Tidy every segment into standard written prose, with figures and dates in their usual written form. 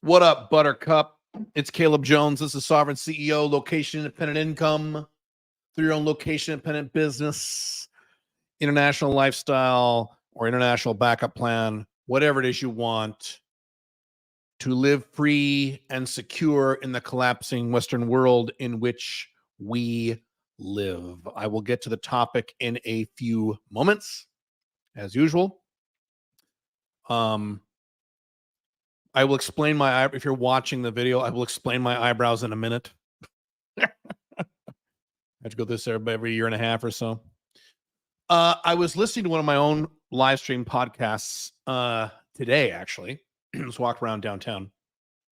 What up, Buttercup? It's Caleb Jones. This is Sovereign CEO, location independent income through your own location independent business, international lifestyle, or international backup plan, whatever it is you want to live free and secure in the collapsing Western world in which we live. I will get to the topic in a few moments, as usual. I will explain if you're watching the video, I will explain my eyebrows in a minute. I have to go this every year and a half or so. I was listening to one of my own live stream podcasts today, actually. I was walking around downtown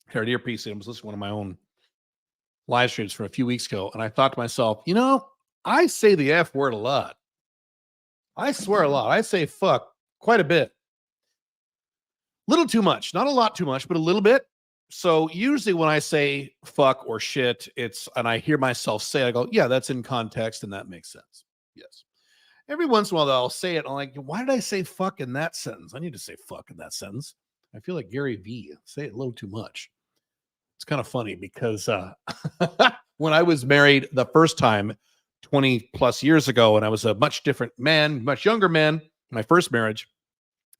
here at Earpiece, and I was listening to one of my own live streams from a few weeks ago, and I thought to myself, I say the F word a lot. I swear a lot. I say fuck quite a bit. Little too much, not a lot too much, but a little bit. So usually when I say fuck or shit, and I hear myself say it, I go, yeah, that's in context and that makes sense. Yes. Every once in a while, I'll say it. And I'm like, why did I say fuck in that sentence? I need to say fuck in that sentence. I feel like Gary Vee. Say it a little too much. It's kind of funny because when I was married the first time 20 plus years ago, and I was a much different man, much younger man, my first marriage,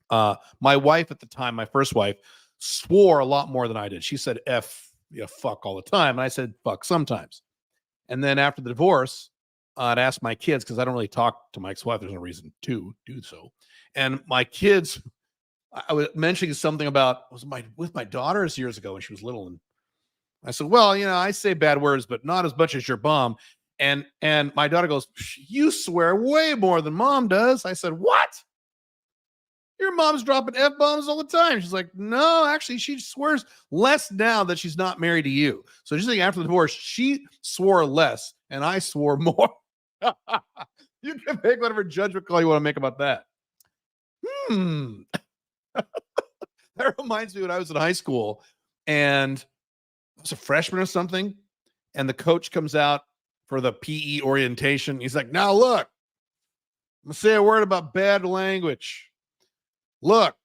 my wife at the time, my first wife, swore a lot more than I did. She said fuck all the time. And I said fuck sometimes. And then after the divorce, I'd ask my kids, because I don't really talk to my ex-wife. There's no reason to do so. And my kids, I was mentioning something about, with my daughters years ago when she was little. And I said, well, I say bad words, but not as much as your mom. And my daughter goes, you swear way more than mom does. I said, what? Your mom's dropping F-bombs all the time. She's like, no, actually, she swears less now that she's not married to you. So just like after the divorce, she swore less and I swore more. You can make whatever judgment call you want to make about that. That reminds me when I was in high school and I was a freshman or something, and the coach comes out for the PE orientation. He's like, now look, I'm going to say a word about bad language. Look,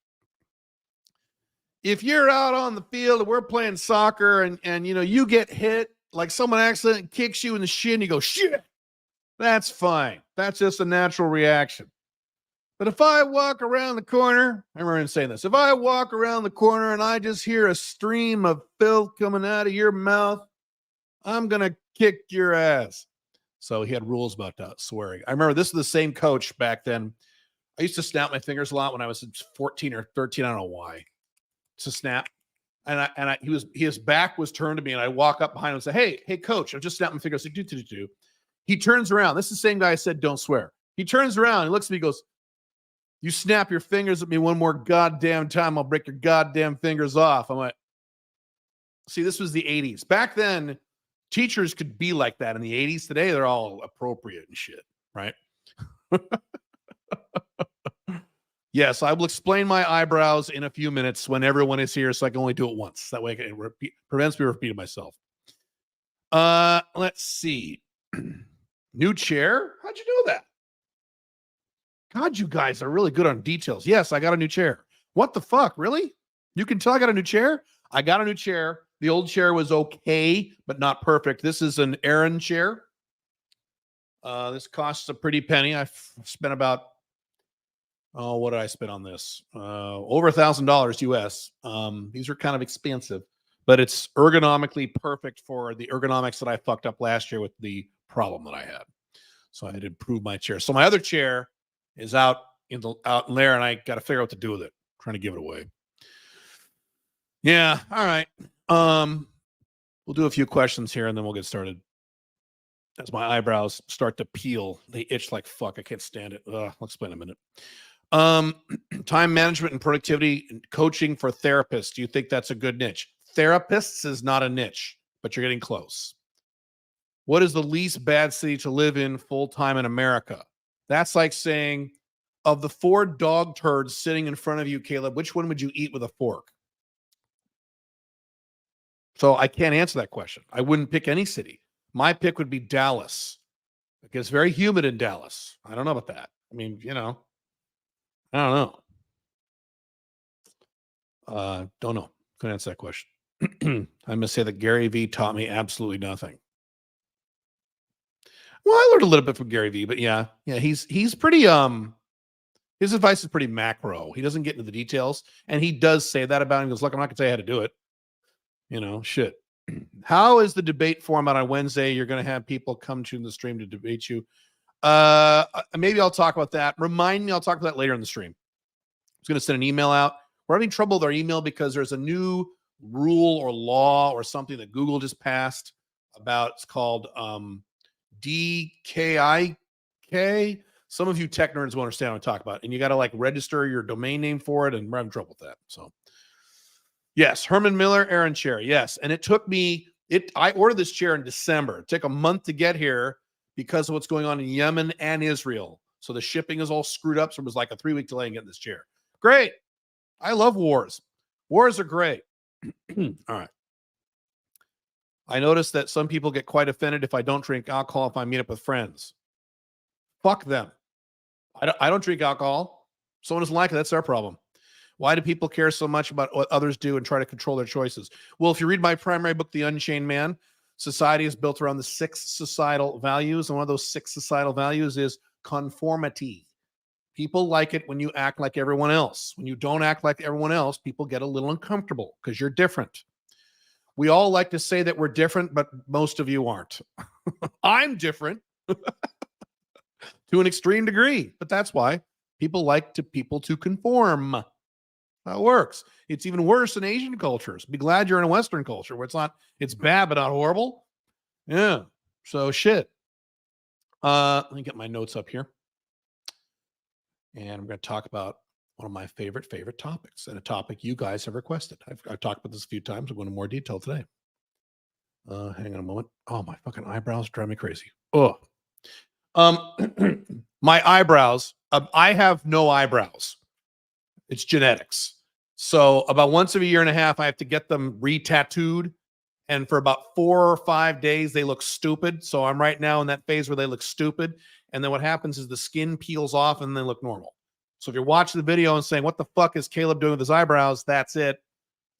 if you're out on the field and we're playing soccer and you get hit, like someone accidentally kicks you in the shin, you go, shit, that's fine. That's just a natural reaction. But if I walk around the corner, I remember him saying this, if I walk around the corner and I just hear a stream of filth coming out of your mouth, I'm going to kick your ass. So he had rules about that, swearing. I remember this was the same coach back then. I used to snap my fingers a lot when I was 14 or 13. I don't know why. It's a snap. And his back was turned to me, and I walk up behind him and say, hey, coach, I've just snapped my fingers. Like, do. He turns around. This is the same guy I said, don't swear. He turns around and looks at me and goes, you snap your fingers at me one more goddamn time, I'll break your goddamn fingers off. I'm like, see, this was the 80s. Back then, teachers could be like that in the 80s. Today, they're all appropriate and shit, right? Yes, I will explain my eyebrows in a few minutes when everyone is here, so I can only do it once. That way it prevents me repeating myself. Let's see. New chair? How'd you know that? God, you guys are really good on details. Yes, I got a new chair. What the fuck? Really? You can tell I got a new chair? I got a new chair. The old chair was okay, but not perfect. This is an Aaron chair. This costs a pretty penny. I've spent about, what did I spend on this? Over $1,000 US. These are kind of expensive, but it's ergonomically perfect for the ergonomics that I fucked up last year with the problem that I had. So I had to improve my chair. So my other chair is out in there, and I got to figure out what to do with it. I'm trying to give it away. Yeah. All right. We'll do a few questions here, and then we'll get started. As my eyebrows start to peel, they itch like fuck. I can't stand it. I'll explain in a minute. Time management and productivity and coaching for therapists. Do you think that's a good niche? Therapists is not a niche, but you're getting close. What is the least bad city to live in full-time in America? That's like saying, of the 4 dog turds sitting in front of you, Caleb, which one would you eat with a fork? So I can't answer that question. I wouldn't pick any city. My pick would be Dallas. It gets very humid in Dallas. I don't know about that. I mean, I don't know. Don't know. Couldn't answer that question. I must say that Gary Vee taught me absolutely nothing. Well, I learned a little bit from Gary Vee, but yeah, he's pretty his advice is pretty macro. He doesn't get into the details, and he does say that about him. He goes, "Look, I'm not gonna tell you how to do it. Shit." How is the debate format on Wednesday? You're going to have people come to the stream to debate you. Maybe I'll talk about that. Remind me, I'll talk about that later in the stream. I was going to send an email out. We're having trouble with our email because there's a new rule or law or something that Google just passed about. It's called DKIK. Some of you tech nerds will understand what I'm talking about. And you got to register your domain name for it, and we're having trouble with that. So yes, Herman Miller, Aaron chair. Yes. And it took me, I ordered this chair in December. It took a month to get here because of what's going on in Yemen and Israel. So the shipping is all screwed up. So it was like a 3-week delay in getting this chair. Great. I love wars. Wars are great. All right. I noticed that some people get quite offended if I don't drink alcohol if I meet up with friends. Fuck them. I don't drink alcohol. Someone doesn't like it. That's their problem. Why do people care so much about what others do and try to control their choices? Well, if you read my primary book, The Unchained Man, society is built around the 6 societal values. And one of those 6 societal values is conformity. People like it when you act like everyone else. When you don't act like everyone else, people get a little uncomfortable because you're different. We all like to say that we're different, but most of you aren't. I'm different to an extreme degree, but that's why people like people to conform. How it works. It's even worse in Asian cultures. Be glad you're in a Western culture where it's bad, but not horrible. Yeah. So shit. Let me get my notes up here. And I'm going to talk about one of my favorite topics, and a topic you guys have requested. I've talked about this a few times. I'm going into more detail today. Hang on a moment. Oh, my fucking eyebrows drive me crazy. Oh, my eyebrows. I have no eyebrows. It's genetics. So about once every year and a half, I have to get them re-tattooed. And for about 4 or 5 days, they look stupid. So I'm right now in that phase where they look stupid. And then what happens is the skin peels off and they look normal. So if you're watching the video and saying, what the fuck is Caleb doing with his eyebrows? That's it.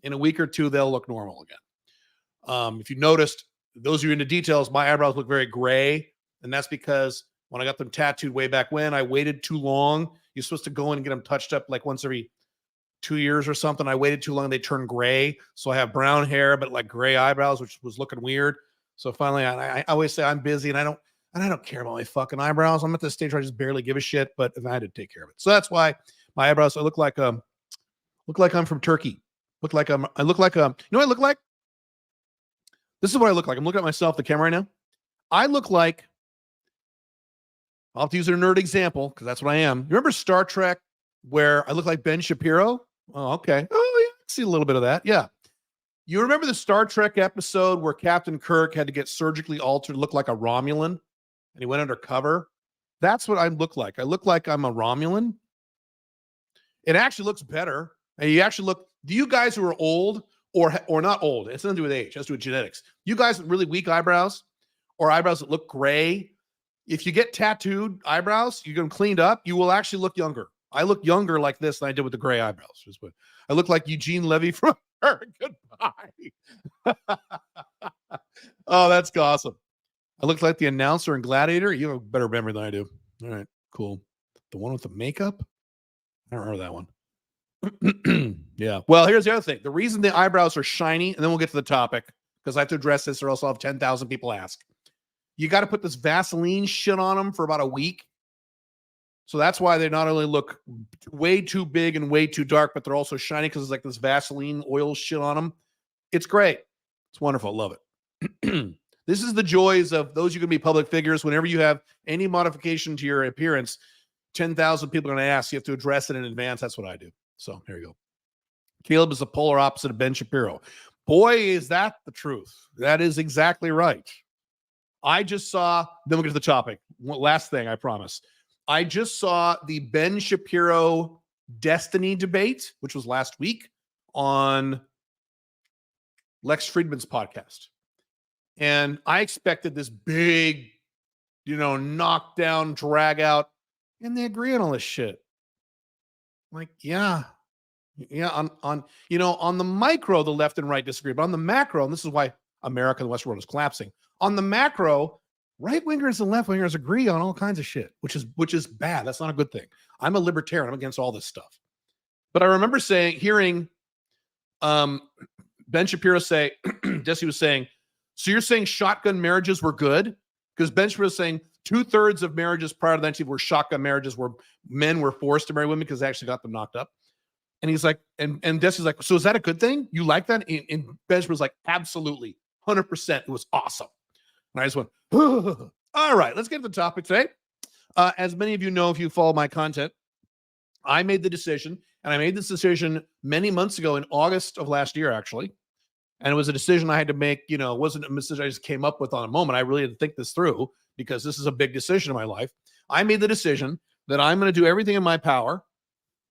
In a week or two, they'll look normal again. If you noticed, those of you into details, my eyebrows look very gray. And that's because when I got them tattooed way back when, I waited too long. You're supposed to go in and get them touched up like once every 2 years or something. I waited too long. They turned gray. So I have brown hair, but like gray eyebrows, which was looking weird. So finally, I always say I'm busy and I don't care about my fucking eyebrows. I'm at this stage where I just barely give a shit, but I had to take care of it. So that's why my eyebrows, I look like I'm from Turkey. I look like you know what I look like? This is what I look like. I'm looking at myself, the camera right now. I look like, I'll have to use a nerd example because that's what I am. You remember Star Trek where I look like Ben Shapiro? Oh, okay. Oh, yeah. I see a little bit of that. Yeah. You remember the Star Trek episode where Captain Kirk had to get surgically altered, look like a Romulan, and he went undercover? That's what I look like. I look like I'm a Romulan. It actually looks better. And you actually look, do you guys who are old or not old, it's nothing to do with age, it has to do with genetics. You guys with really weak eyebrows or eyebrows that look gray, if you get tattooed eyebrows, you get them cleaned up, you will actually look younger. I look younger like this than I did with the gray eyebrows. I look like Eugene Levy from Goodbye. Oh, that's awesome. I look like the announcer in Gladiator. You have a better memory than I do. All right, cool. The one with the makeup? I don't remember that one. Yeah. Well, here's the other thing. The reason the eyebrows are shiny, and then we'll get to the topic, because I have to address this or else I'll have 10,000 people ask. You got to put this Vaseline shit on them for about a week. So that's why they not only look way too big and way too dark, but they're also shiny because it's like this Vaseline oil shit on them. It's great. It's wonderful. Love it. This is the joys of those you can be public figures. Whenever you have any modification to your appearance, 10,000 people are going to ask. You have to address it in advance. That's what I do. So here you go. Caleb is the polar opposite of Ben Shapiro. Boy, is that the truth. That is exactly right. I just saw, then we'll get to the topic. Last thing, I promise. I just saw the Ben Shapiro Destiny debate, which was last week on Lex Friedman's podcast. And I expected this big, knockdown, drag out, and they agree on all this shit. Like, yeah, Yeah, on the micro, the left and right disagree, but on the macro, and this is why America and the Western world is collapsing. On the macro, right wingers and left wingers agree on all kinds of shit, which is bad. That's not a good thing. I'm a libertarian. I'm against all this stuff. But I remember hearing Ben Shapiro say, Jesse was saying, so you're saying shotgun marriages were good? Because Ben Shapiro was saying 2/3 of marriages prior to that were shotgun marriages where men were forced to marry women because they actually got them knocked up. And he's like, and Jesse's like, so is that a good thing? You like that? And Ben Shapiro's like, absolutely, 100%. It was awesome. And I just went, all right, let's get to the topic today. As many of you know, if you follow my content, I made the decision, and I made this decision many months ago in August of last year, actually. And it was a decision I had to make. It wasn't a decision I just came up with on a moment. I really had to think this through because this is a big decision in my life. I made the decision that I'm going to do everything in my power,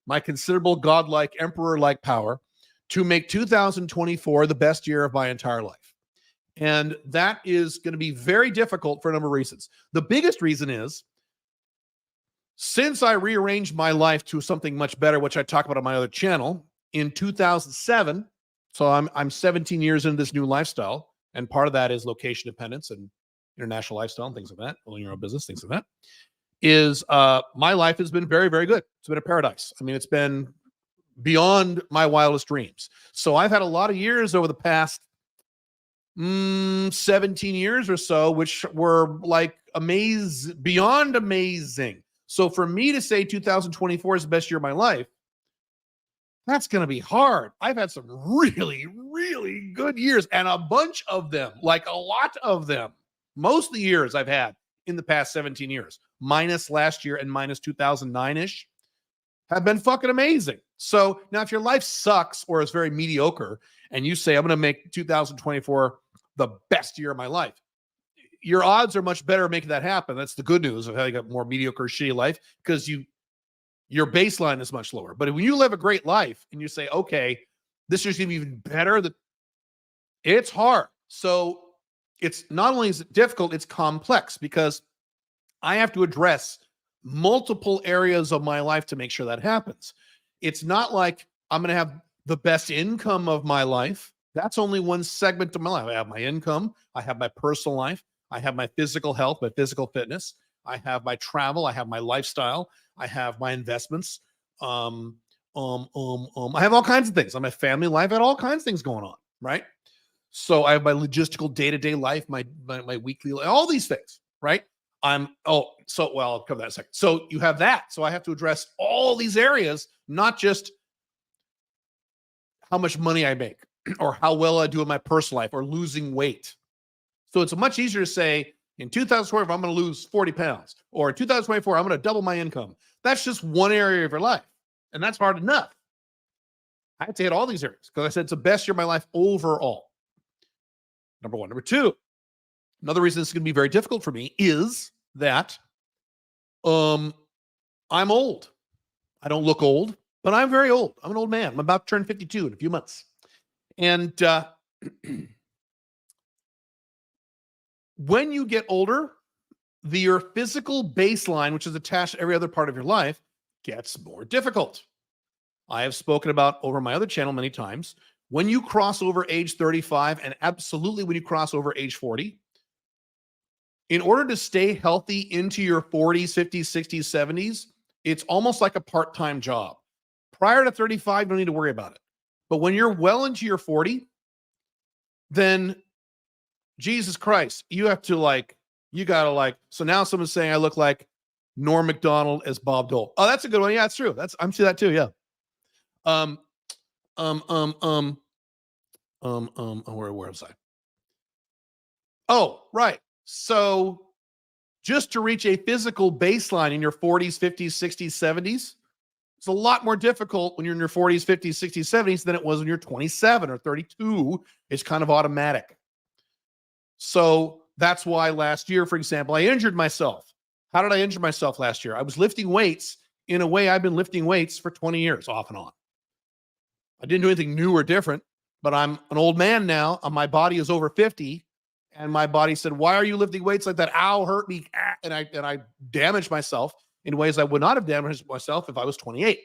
my considerable godlike, emperor-like power, to make 2024 the best year of my entire life. And that is going to be very difficult for a number of reasons. The biggest reason is, since I rearranged my life to something much better, which I talk about on my other channel, in 2007, so I'm 17 years into this new lifestyle, and part of that is location dependence and international lifestyle and things like that, owning your own business, things like that, is my life has been very, very good. It's been a paradise. I mean, it's been beyond my wildest dreams. So I've had a lot of years over the past 17 years or so, which were like beyond amazing. So for me to say 2024 is the best year of my life, that's going to be hard. I've had some really, really good years, and a bunch of them, like a lot of them, most of the years I've had in the past 17 years, minus last year and minus 2009-ish, have been fucking amazing. So now if your life sucks or is very mediocre and you say, I'm going to make 2024 the best year of my life, your odds are much better making that happen. That's the good news of having a more mediocre, shitty life, because your baseline is much lower. But when you live a great life and you say, okay, this year's going to be even better, it's hard. So it's not only is it difficult, it's complex, because I have to address multiple areas of my life to make sure that happens. It's not like I'm going to have the best income of my life. That's only one segment of my life. I have my income. I have my personal life. I have my physical health, my physical fitness. I have my travel. I have my lifestyle. I have my investments. I have all kinds of things. I have my family life. I had all kinds of things going on, right? So I have my logistical day-to-day life, my weekly life, all these things, right? I'll cover that in a second. So you have that. So I have to address all these areas, not just how much money I make or how well I do in my personal life or losing weight. So it's much easier to say, in 2024, I'm going to lose 40 pounds, or in 2024, I'm going to double my income. That's just one area of your life, and that's hard enough. I had to hit all these areas because I said it's the best year of my life overall. Number one. Number two, another reason this is going to be very difficult for me is that I'm old. I don't look old, but I'm very old. I'm an old man. I'm about to turn 52 in a few months. And when you get older, your physical baseline, which is attached to every other part of your life, gets more difficult. I have spoken about over my other channel many times. When you cross over age 35, and absolutely when you cross over age 40, in order to stay healthy into your 40s, 50s, 60s, 70s, it's almost like a part-time job. Prior to 35, you don't need to worry about it. But when you're well into your 40, then Jesus Christ, you have to so now someone's saying I look like Norm Macdonald as Bob Dole. Oh, that's a good one. Yeah, that's true. I'm seeing that too. Yeah. Where was I? Oh, right. So just to reach a physical baseline in your 40s, 50s, 60s, 70s, it's a lot more difficult when you're in your 40s, 50s, 60s, 70s than it was when you're 27 or 32. It's kind of automatic. So that's why last year, for example, I injured myself. How did I injure myself last year? I was lifting weights in a way I've been lifting weights for 20 years off and on. I didn't do anything new or different, but I'm an old man now. My body is over 50, and my body said, why are you lifting weights like that? Ow, hurt me. And I damaged myself in ways I would not have damaged myself if I was 28.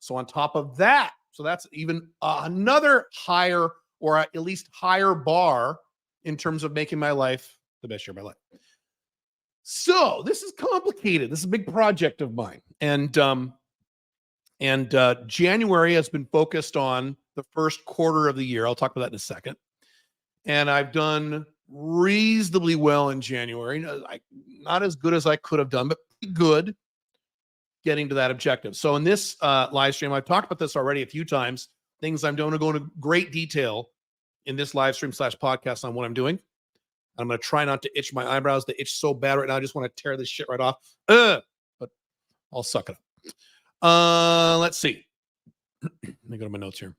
So on top of that, So that's even another higher, or at least higher bar in terms of making my life the best year of my life. So this is complicated. This is a big project of mine. And January has been focused on the first quarter of the year. I'll talk about that in a second. And I've done reasonably well in January. Not as good as I could have done, but pretty good getting to that objective. So in this live stream, I've talked about this already a few times, things I'm going to go into great detail in this live stream / podcast on what I'm doing. I'm going to try not to itch my eyebrows. They itch so bad right now. I just want to tear this shit right off. But I'll suck it up. Let's see. Let me go to my notes here.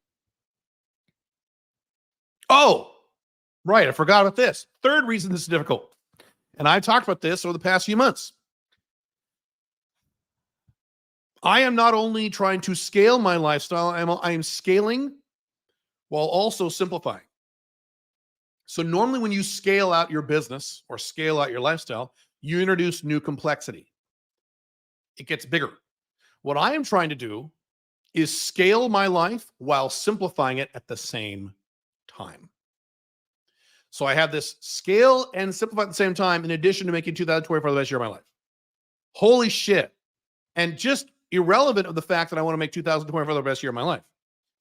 Oh, right. I forgot about this. Third reason this is difficult. And I talked about this over the past few months. I am not only trying to scale my lifestyle, I am scaling while also simplifying. So normally when you scale out your business or scale out your lifestyle, you introduce new complexity. It gets bigger. What I am trying to do is scale my life while simplifying it at the same time. So I have this scale and simplify at the same time, in addition to making 2024 the best year of my life. Holy shit. And just irrelevant of the fact that I want to make 2024 the best year of my life.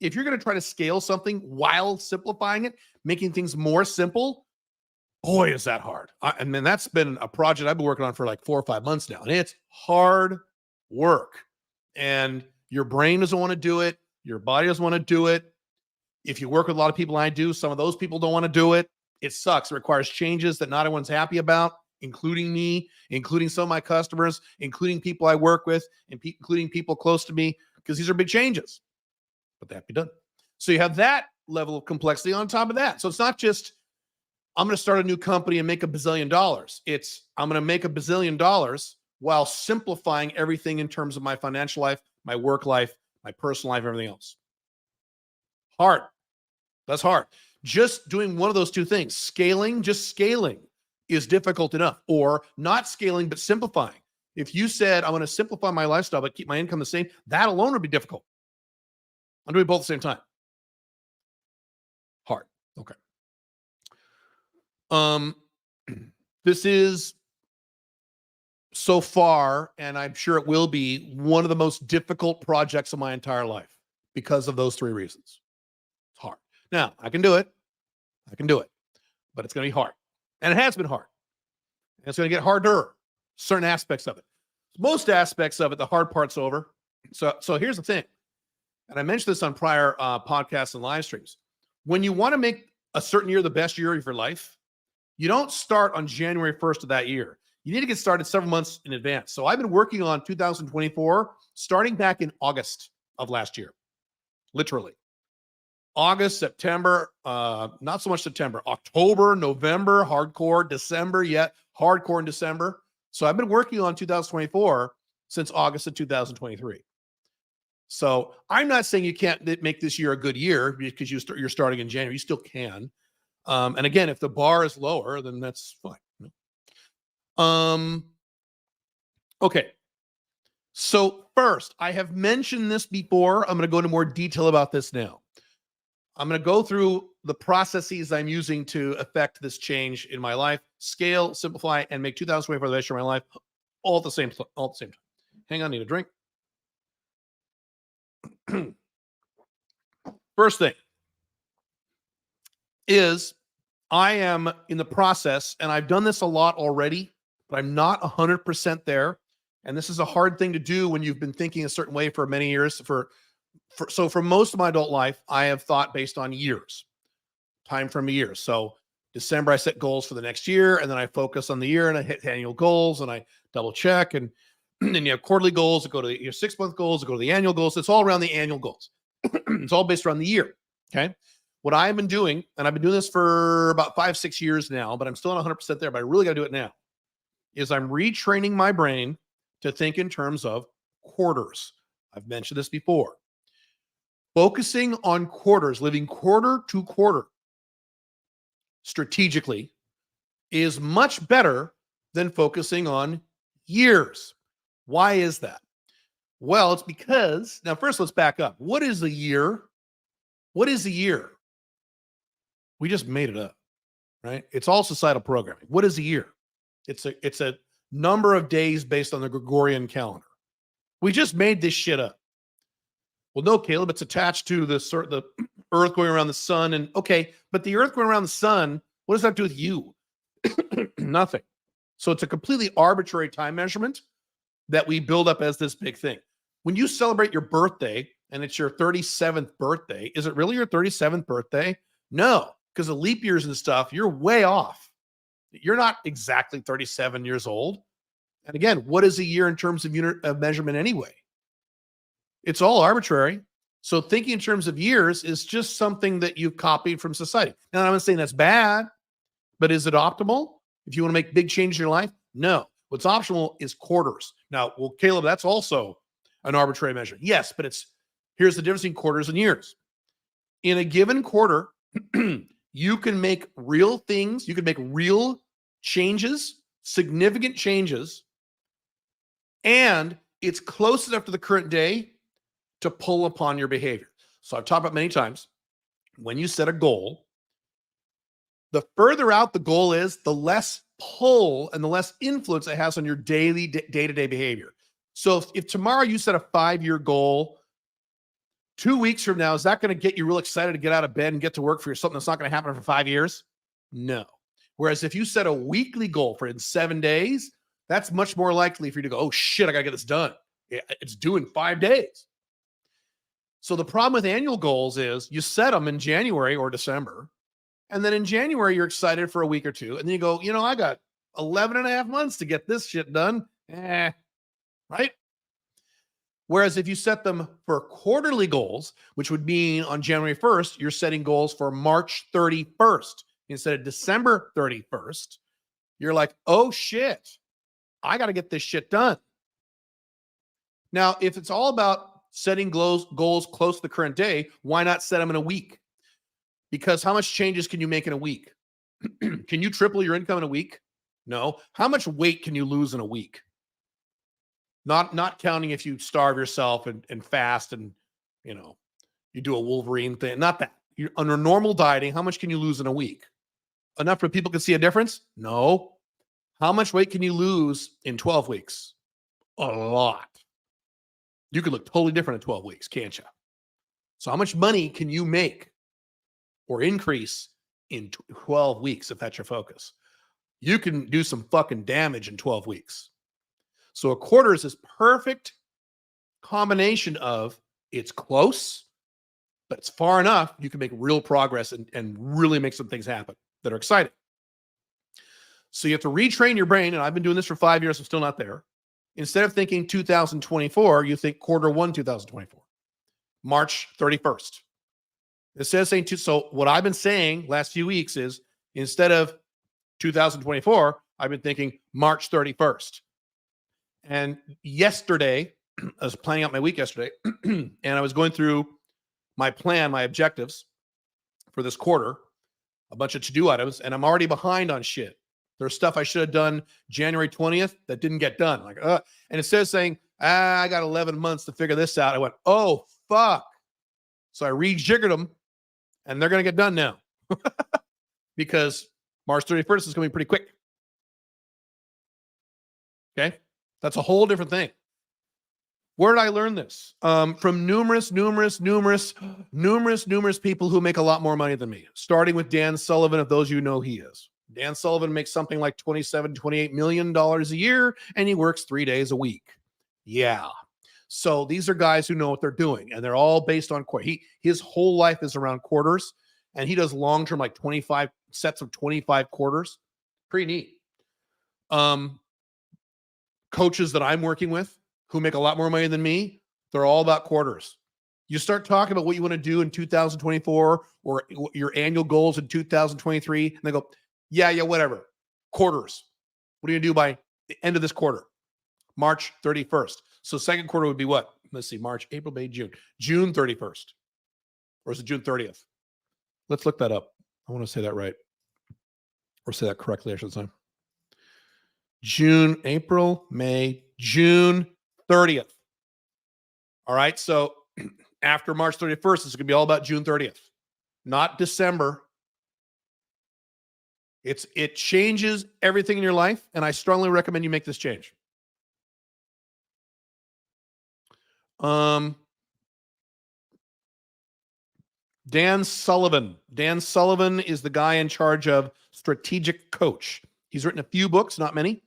If you're going to try to scale something while simplifying it, making things more simple, boy, is that hard. I mean, that's been a project I've been working on for like 4 or 5 months now, and it's hard work. And your brain doesn't want to do it. Your body doesn't want to do it. If you work with a lot of people, I do, some of those people don't want to do it. It sucks. It requires changes that not everyone's happy about, including me, including some of my customers, including people I work with, and including people close to me, because these are big changes. But they have to be done. So you have that level of complexity on top of that. So it's not just, I'm going to start a new company and make $1 bazillion. It's, I'm going to make $1 bazillion while simplifying everything in terms of my financial life, my work life, my personal life, everything else. Hard. That's hard. Just doing one of those two things, just scaling is difficult enough, or not scaling, but simplifying. If you said, I want to simplify my lifestyle, but keep my income the same, that alone would be difficult. I'm doing both at the same time. Hard. Okay. This is so far, and I'm sure it will be, one of the most difficult projects of my entire life because of those 3 reasons. It's hard. Now, I can do it, but it's going to be hard. And it has been hard. And it's going to get harder, certain aspects of it. Most aspects of it, the hard part's over. So here's the thing. And I mentioned this on prior podcasts and live streams. When you want to make a certain year the best year of your life, you don't start on January 1st of that year. You need to get started several months in advance. So I've been working on 2024 starting back in August of last year, literally. August, September, not so much September, October, November, hardcore, December, hardcore in December. So I've been working on 2024 since August of 2023. So I'm not saying you can't make this year a good year because you're starting in January. You still can. And again, if the bar is lower, then that's fine. Okay. So first, I have mentioned this before. I'm going to go into more detail about this now. I'm going to go through the processes I'm using to affect this change in my life, scale, simplify, and make 2024 the best year of my life all at the same time. Hang on, I need a drink. First thing is I am in the process, and I've done this a lot already, but I'm not 100% there. And this is a hard thing to do when you've been thinking a certain way for many years. So for most of my adult life, I have thought based on years, time from a year. So December, I set goals for the next year, and then I focus on the year, and I hit annual goals, and I double check, and then you have quarterly goals that go to your 6-month goals, that go to the annual goals. It's all around the annual goals. It's all based around the year. Okay. What I've been doing, and I've been doing this for about 5-6 years now, but I'm still not 100% there, but I really got to do it now, is I'm retraining my brain to think in terms of quarters. I've mentioned this before. Focusing on quarters, living quarter to quarter strategically is much better than focusing on years. Why is that? Well, it's because, now first let's back up. What is a year What is a year? We just made it up, right? It's all societal programming. What is a year? It's a number of days based on the Gregorian calendar. We just made this shit up. Well, no, Caleb, it's attached to the Earth going around the sun. And okay, but the Earth going around the sun, what does that do with you? Nothing. So it's a completely arbitrary time measurement that we build up as this big thing. When you celebrate your birthday and it's your 37th birthday, is it really your 37th birthday? No, because of leap years and stuff, you're way off. You're not exactly 37 years old. And again, what is a year in terms of unit of measurement anyway? It's all arbitrary. So thinking in terms of years is just something that you've copied from society. Now, I'm not saying that's bad, but is it optimal? If you want to make big changes in your life? No. What's optional is quarters. Now, well, Caleb, that's also an arbitrary measure. Yes, but here's the difference between quarters and years. In a given quarter, you can make real things. You can make real changes, significant changes, and it's close enough to the current day to pull upon your behavior. So I've talked about many times, when you set a goal, the further out the goal is, the less pull and the less influence it has on your daily day-to-day behavior. So if tomorrow you set a 5-year goal, 2 weeks from now, is that going to get you real excited to get out of bed and get to work for something that's not going to happen for 5 years? No. Whereas if you set a weekly goal for in 7 days, that's much more likely for you to go, oh shit, I got to get this done. It's due in 5 days. So the problem with annual goals is you set them in January or December. And then in January, you're excited for a week or two. And then you go, I got 11 and a half months to get this shit done. Right? Whereas if you set them for quarterly goals, which would mean on January 1st, you're setting goals for March 31st instead of December 31st. You're like, oh shit, I got to get this shit done. Now, if it's all about setting goals close to the current day, why not set them in a week? Because how much changes can you make in a week? Can you triple your income in a week? No. How much weight can you lose in a week? Not counting if you starve yourself and fast and, you do a Wolverine thing. Not that. You're under normal dieting, how much can you lose in a week? Enough for people can see a difference? No. How much weight can you lose in 12 weeks? A lot. You could look totally different in 12 weeks, can't you? So how much money can you make or increase in 12 weeks if that's your focus? You can do some fucking damage in 12 weeks. So a quarter is this perfect combination of it's close, but it's far enough you can make real progress and really make some things happen that are exciting. So you have to retrain your brain, and I've been doing this for 5 years, I'm still not there. Instead of thinking 2024, you think quarter 1, 2024, March 31st. Instead of saying, so what I've been saying last few weeks is, instead of 2024, I've been thinking March 31st. And yesterday, I was planning out my week yesterday, and I was going through my plan, my objectives for this quarter, a bunch of to-do items, and I'm already behind on shit. There's stuff I should have done January 20th that didn't get done. And instead of saying, I got 11 months to figure this out, I went, oh, fuck. So I rejiggered them, and they're going to get done now. Because March 31st is going to be pretty quick. Okay? That's a whole different thing. Where did I learn this? From numerous people who make a lot more money than me, starting with Dan Sullivan, if those of you know he is. Dan Sullivan makes something like $27, $28 million a year, and he works 3 days a week. Yeah. So these are guys who know what they're doing, and they're all based on quarter. His whole life is around quarters, and he does long-term, like 25 sets of 25 quarters. Pretty neat. Coaches that I'm working with who make a lot more money than me, they're all about quarters. You start talking about what you want to do in 2024 or your annual goals in 2023, and they go, yeah, whatever. Quarters. What are you going to do by the end of this quarter? March 31st. So second quarter would be what? Let's see, March, April, May, June. June 31st. Or is it June 30th? Let's look that up. I want to say that right. Or say that correctly, I should say. June, April, May, June 30th. All right. So After March 31st, it's going to be all about June 30th, not December. It changes everything in your life, and I strongly recommend you make this change. Dan Sullivan. Dan Sullivan is the guy in charge of Strategic Coach. He's written a few books, not many.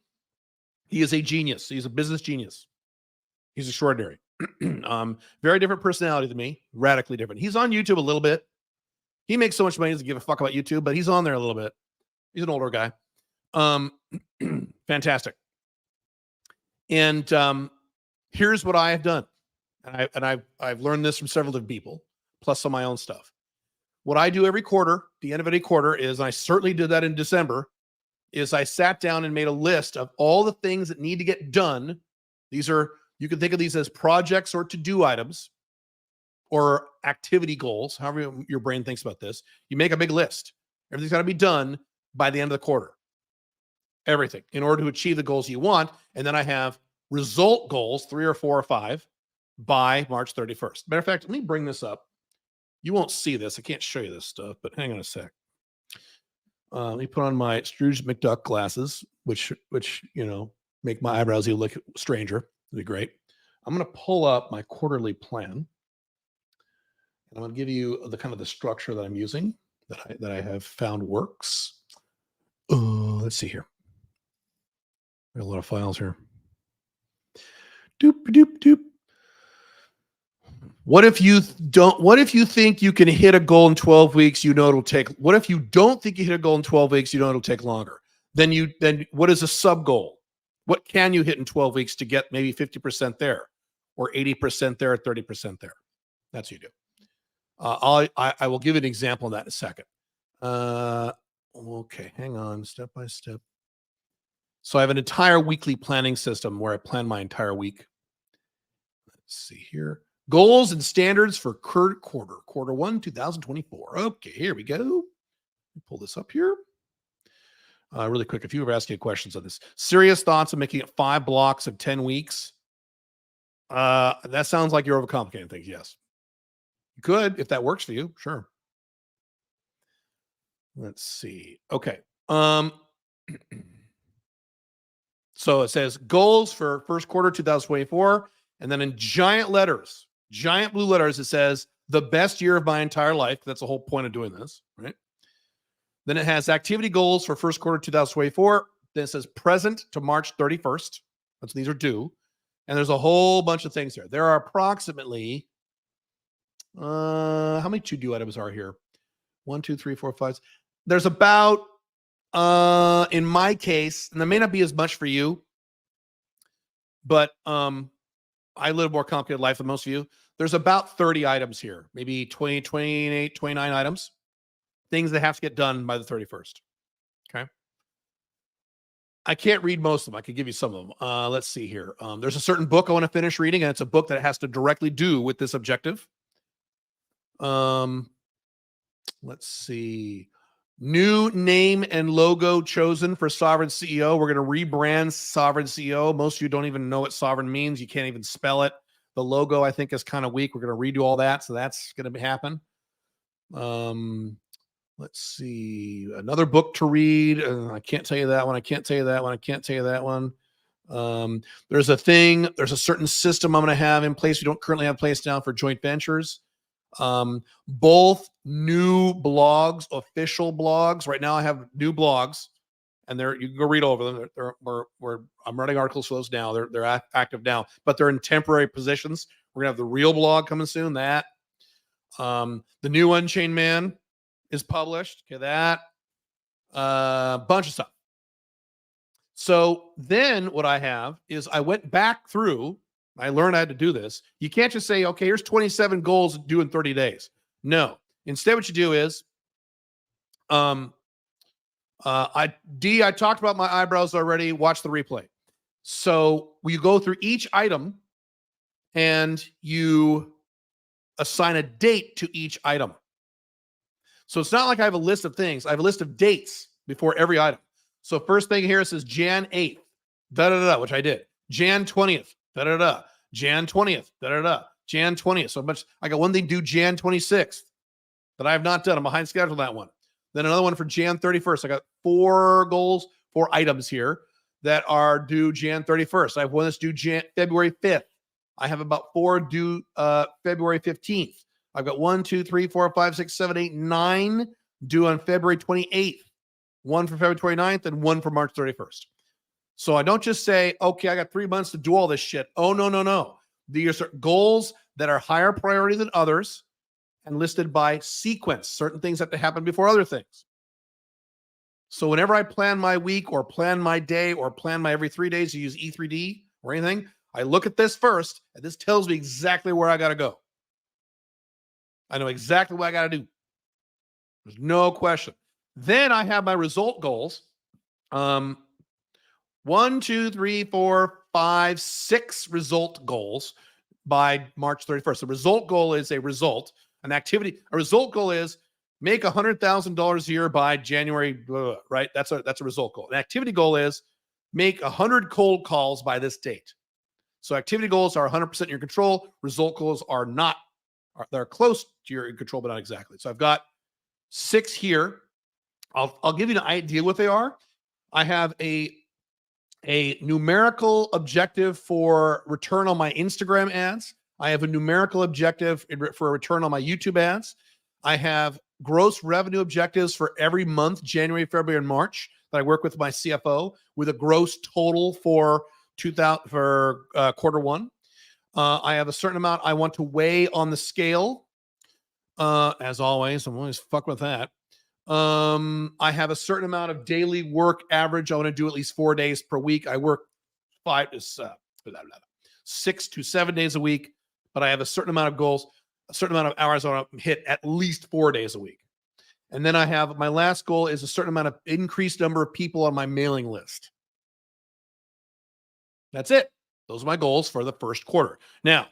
He is a genius. He's a business genius. He's extraordinary. Very different personality than me, radically different. He's on YouTube a little bit. He makes so much money, he doesn't give a fuck about YouTube, but he's on there a little bit. He's an older guy. Fantastic. And here's what I have done. And I've learned this from several different people, plus some of my own stuff. What I do every quarter, the end of any quarter, is, and I certainly did that in December, is I sat down and made a list of all the things that need to get done. These are, you can think of these as projects or to-do items or activity goals, however your brain thinks about this. You make a big list. Everything's got to be done by the end of the quarter. Everything, in order to achieve the goals you want. And then I have result goals, 3 or 4 or 5, by March 31st. Matter of fact, let me bring this up. You won't see this. I can't show you this stuff, but hang on a sec. Let me put on my Scrooge McDuck glasses, which you know, make my eyebrows even look stranger. It'd be great. I'm going to pull up my quarterly plan. And I'm going to give you the kind of the structure that I'm using, that I have found works. Let's see here. Got a lot of files here. Doop doop doop. What if you think you can hit a goal in 12 weeks, you know it'll take, what if you don't think you hit a goal in 12 weeks, you know it'll take longer? Then what is a sub goal? What can you hit in 12 weeks to get maybe 50% there or 80% there or 30% there? That's what you do. I will give you an example of that in a second. Okay, hang on, step by step. So I have an entire weekly planning system where I plan my entire week. Let's see here. Goals and standards for quarter 1, 2024. Okay, here we go. Pull this up here. Really quick, if you were asking questions on this. Serious thoughts of making it 5 blocks of 10 weeks. That sounds like you're overcomplicating things. Yes. You could, if that works for you. Sure. Let's see. Okay. So it says goals for first quarter 2024. And then in giant letters, giant blue letters, it says the best year of my entire life. That's the whole point of doing this, right? Then it has activity goals for first quarter 2024. Then it says present to March 31st. That's these are due. And there's a whole bunch of things there. There are approximately, how many to-do items are here? 1, 2, 3, 4, 5. There's about, in my case, and there may not be as much for you, but I live a more complicated life than most of you. There's about 30 items here, maybe 20, 28, 29 items, things that have to get done by the 31st. Okay. I can't read most of them. I could give you some of them. Let's see here. There's a certain book I want to finish reading, and it's a book that has to directly do with this objective. Let's see. New name and logo chosen for Sovereign CEO. We're going to rebrand Sovereign CEO. Most of you don't even know what Sovereign means. You can't even spell it. The logo, I think, is kind of weak. We're going to redo all that. So that's going to happen. Let's see. Another book to read. I can't tell you that one. I can't tell you that one. I can't tell you that one. There's a certain system I'm going to have in place. We don't currently have placed down for joint ventures. Both new blogs, official blogs. Right now I have new blogs, and you can go read over them. I'm writing articles for those now. They're active now, but they're in temporary positions. We're gonna have the real blog coming soon. That the new Unchained Man is published. Okay, that bunch of stuff. So then what I have is I went back through. I learned I had to do this. You can't just say, okay, here's 27 goals due in 30 days. No. Instead, what you do is, I talked about my eyebrows already. Watch the replay. So you go through each item and you assign a date to each item. So it's not like I have a list of things. I have a list of dates before every item. So first thing here says Jan 8th, which I did. Jan 20th, Jan 20th, Jan 20th. So much. I got one thing due Jan 26th that I have not done. I'm behind schedule on that one. Then another one for Jan 31st. I got 4 goals, 4 items here that are due Jan 31st. I have one that's due February 5th. I have about 4 due February 15th. I've got 1, 2, 3, 4, 5, 6, 7, 8, 9 due on February 28th. 1 for February 29th and 1 for March 31st. So I don't just say, okay, I got 3 months to do all this shit. Oh, no. These are goals that are higher priority than others and listed by sequence. Certain things have to happen before other things. So whenever I plan my week or plan my day or plan my every 3 days to use E3D or anything, I look at this first, and this tells me exactly where I got to go. I know exactly what I got to do. There's no question. Then I have my result goals. 1, 2, 3, 4, 5, 6 result goals by March 31st. The result goal is a result, an activity. A result goal is make $100,000 a year by January, right? That's a result goal. An activity goal is make 100 cold calls by this date. So activity goals are 100% in your control. Result goals are not. They're close to your control, but not exactly. So I've got 6 here. I'll give you an idea what they are. I have a numerical objective for return on my Instagram ads. I have a numerical objective for a return on my YouTube ads. I have gross revenue objectives for every month, January, February, and March, that I work with my CFO with a gross total for quarter 1. I have a certain amount I want to weigh on the scale. As always, I'm always fuck with that. I have a certain amount of daily work average. I want to do at least 4 days per week. I work 6 to 7 days a week, but I have a certain amount of goals, a certain amount of hours I want to hit at least 4 days a week. And then I have my last goal is a certain amount of increased number of people on my mailing list. That's it. Those are my goals for the first quarter. Now,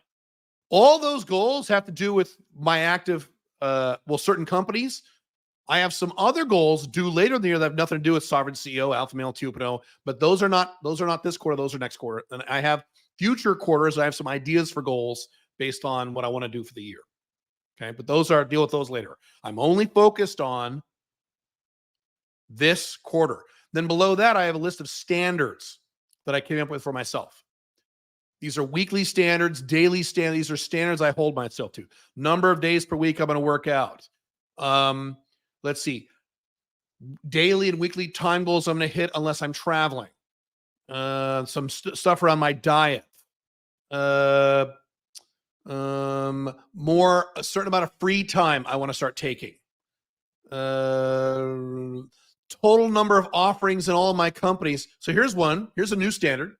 all those goals have to do with my active, certain companies. I have some other goals due later in the year that have nothing to do with Sovereign CEO, Alpha Male 2.0, but those are not this quarter, those are next quarter. And I have future quarters. I have some ideas for goals based on what I want to do for the year. Okay, but deal with those later. I'm only focused on this quarter. Then below that, I have a list of standards that I came up with for myself. These are weekly standards, daily standards. These are standards I hold myself to. Number of days per week I'm going to work out. Let's see. Daily and weekly time goals I'm going to hit unless I'm traveling. Some stuff around my diet. A certain amount of free time I want to start taking. Total number of offerings in all of my companies. So here's one. Here's a new standard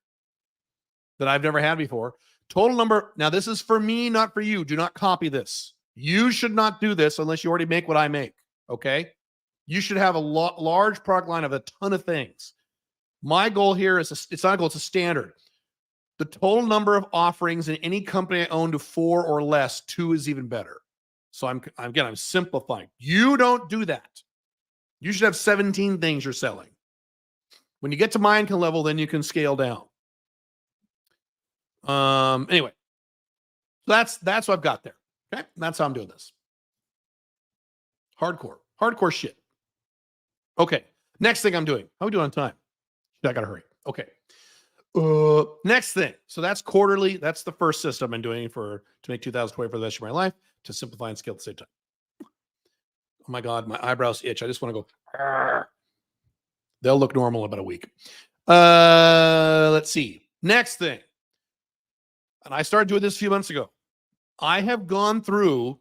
that I've never had before. Total number. Now, this is for me, not for you. Do not copy this. You should not do this unless you already make what I make. Okay? You should have a large product line of a ton of things. My goal here is, it's not a goal, it's a standard. The total number of offerings in any company I own to 4 or less, 2 is even better. So I'm simplifying. You don't do that. You should have 17 things you're selling. When you get to my income level, then you can scale down. Anyway, that's what I've got there. Okay, that's how I'm doing this. Hardcore shit. Okay, next thing I'm doing. How are we doing on time? I gotta hurry. Okay. Next thing. So that's quarterly. That's the first system I'm doing to make 2020 for the rest of my life, to simplify and scale at the same time. Oh my God, my eyebrows itch. I just want to go. Argh. They'll look normal in about a week. Let's see. Next thing. And I started doing this a few months ago. I have gone through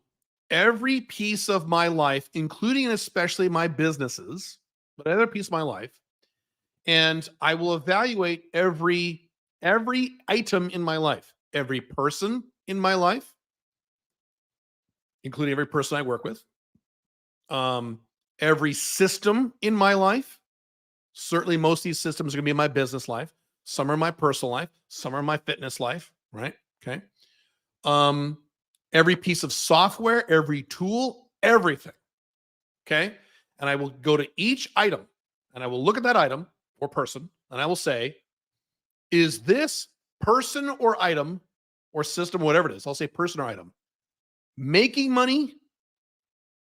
every piece of my life, including and especially my businesses, but every piece of my life. And I will evaluate every item in my life, every person in my life, including every person I work with, every system in my life. Certainly most of these systems are going to be in my business life. Some are in my personal life. Some are in my fitness life, right? Okay. Every piece of software, every tool, everything. Okay. And I will go to each item and I will look at that item or person, and I will say, is this person or item or system, whatever it is. I'll say person or item. Making money,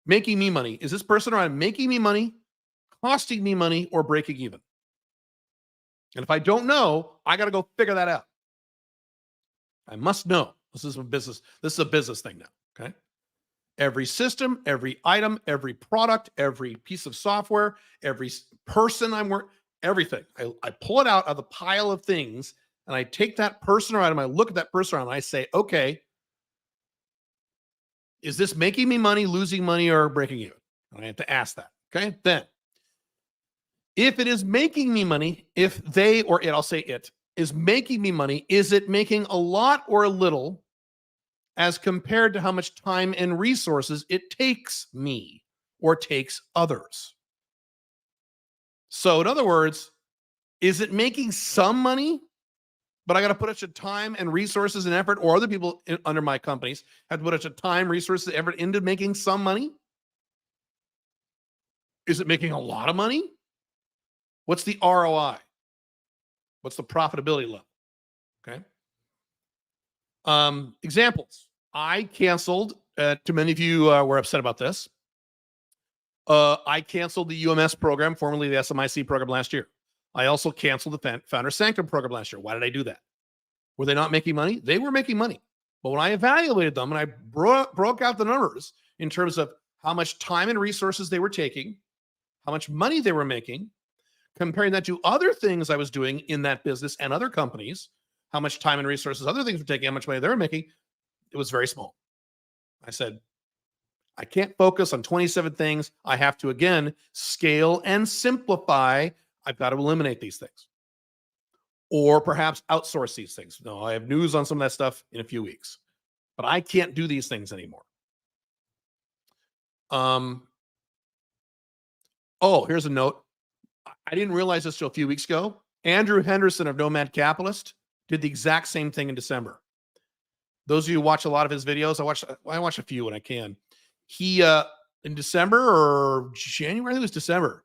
making me money. Is this person or item making me money, costing me money, or breaking even? And if I don't know, I got to go figure that out. I must know. This is a business. This is a business thing now. Okay. Every system, every item, every product, every piece of software, every person I'm working, everything. I pull it out of the pile of things and I take that person or item. I look at that person or item and I say, okay, is this making me money, losing money, or breaking even? And I have to ask that. Okay. Then, if it is making me money, if they or it, I'll say it, is making me money, is it making a lot or a little as compared to how much time and resources it takes me or takes others? So in other words, is it making some money, but I got to put extra time and resources and effort, or other people under my companies have to put extra time, resources, effort into making some money? Is it making a lot of money? What's the ROI? What's the profitability level? Okay. Examples. I canceled, too many of you were upset about this. I canceled the UMS program, formerly the SMIC program, last year. I also canceled the Founder Sanctum program last year. Why did I do that? Were they not making money? They were making money. But when I evaluated them and I broke out the numbers in terms of how much time and resources they were taking, how much money they were making, comparing that to other things I was doing in that business and other companies, how much time and resources other things were taking, how much money they were making, it was very small. I said, I can't focus on 27 things. I have to, again, scale and simplify. I've got to eliminate these things. Or perhaps outsource these things. No, I have news on some of that stuff in a few weeks. But I can't do these things anymore. Oh, here's a note. I didn't realize this till a few weeks ago. Andrew Henderson of Nomad Capitalist did the exact same thing in December. Those of you who watch a lot of his videos, I watch a few when I can. He in December or January, I think it was December,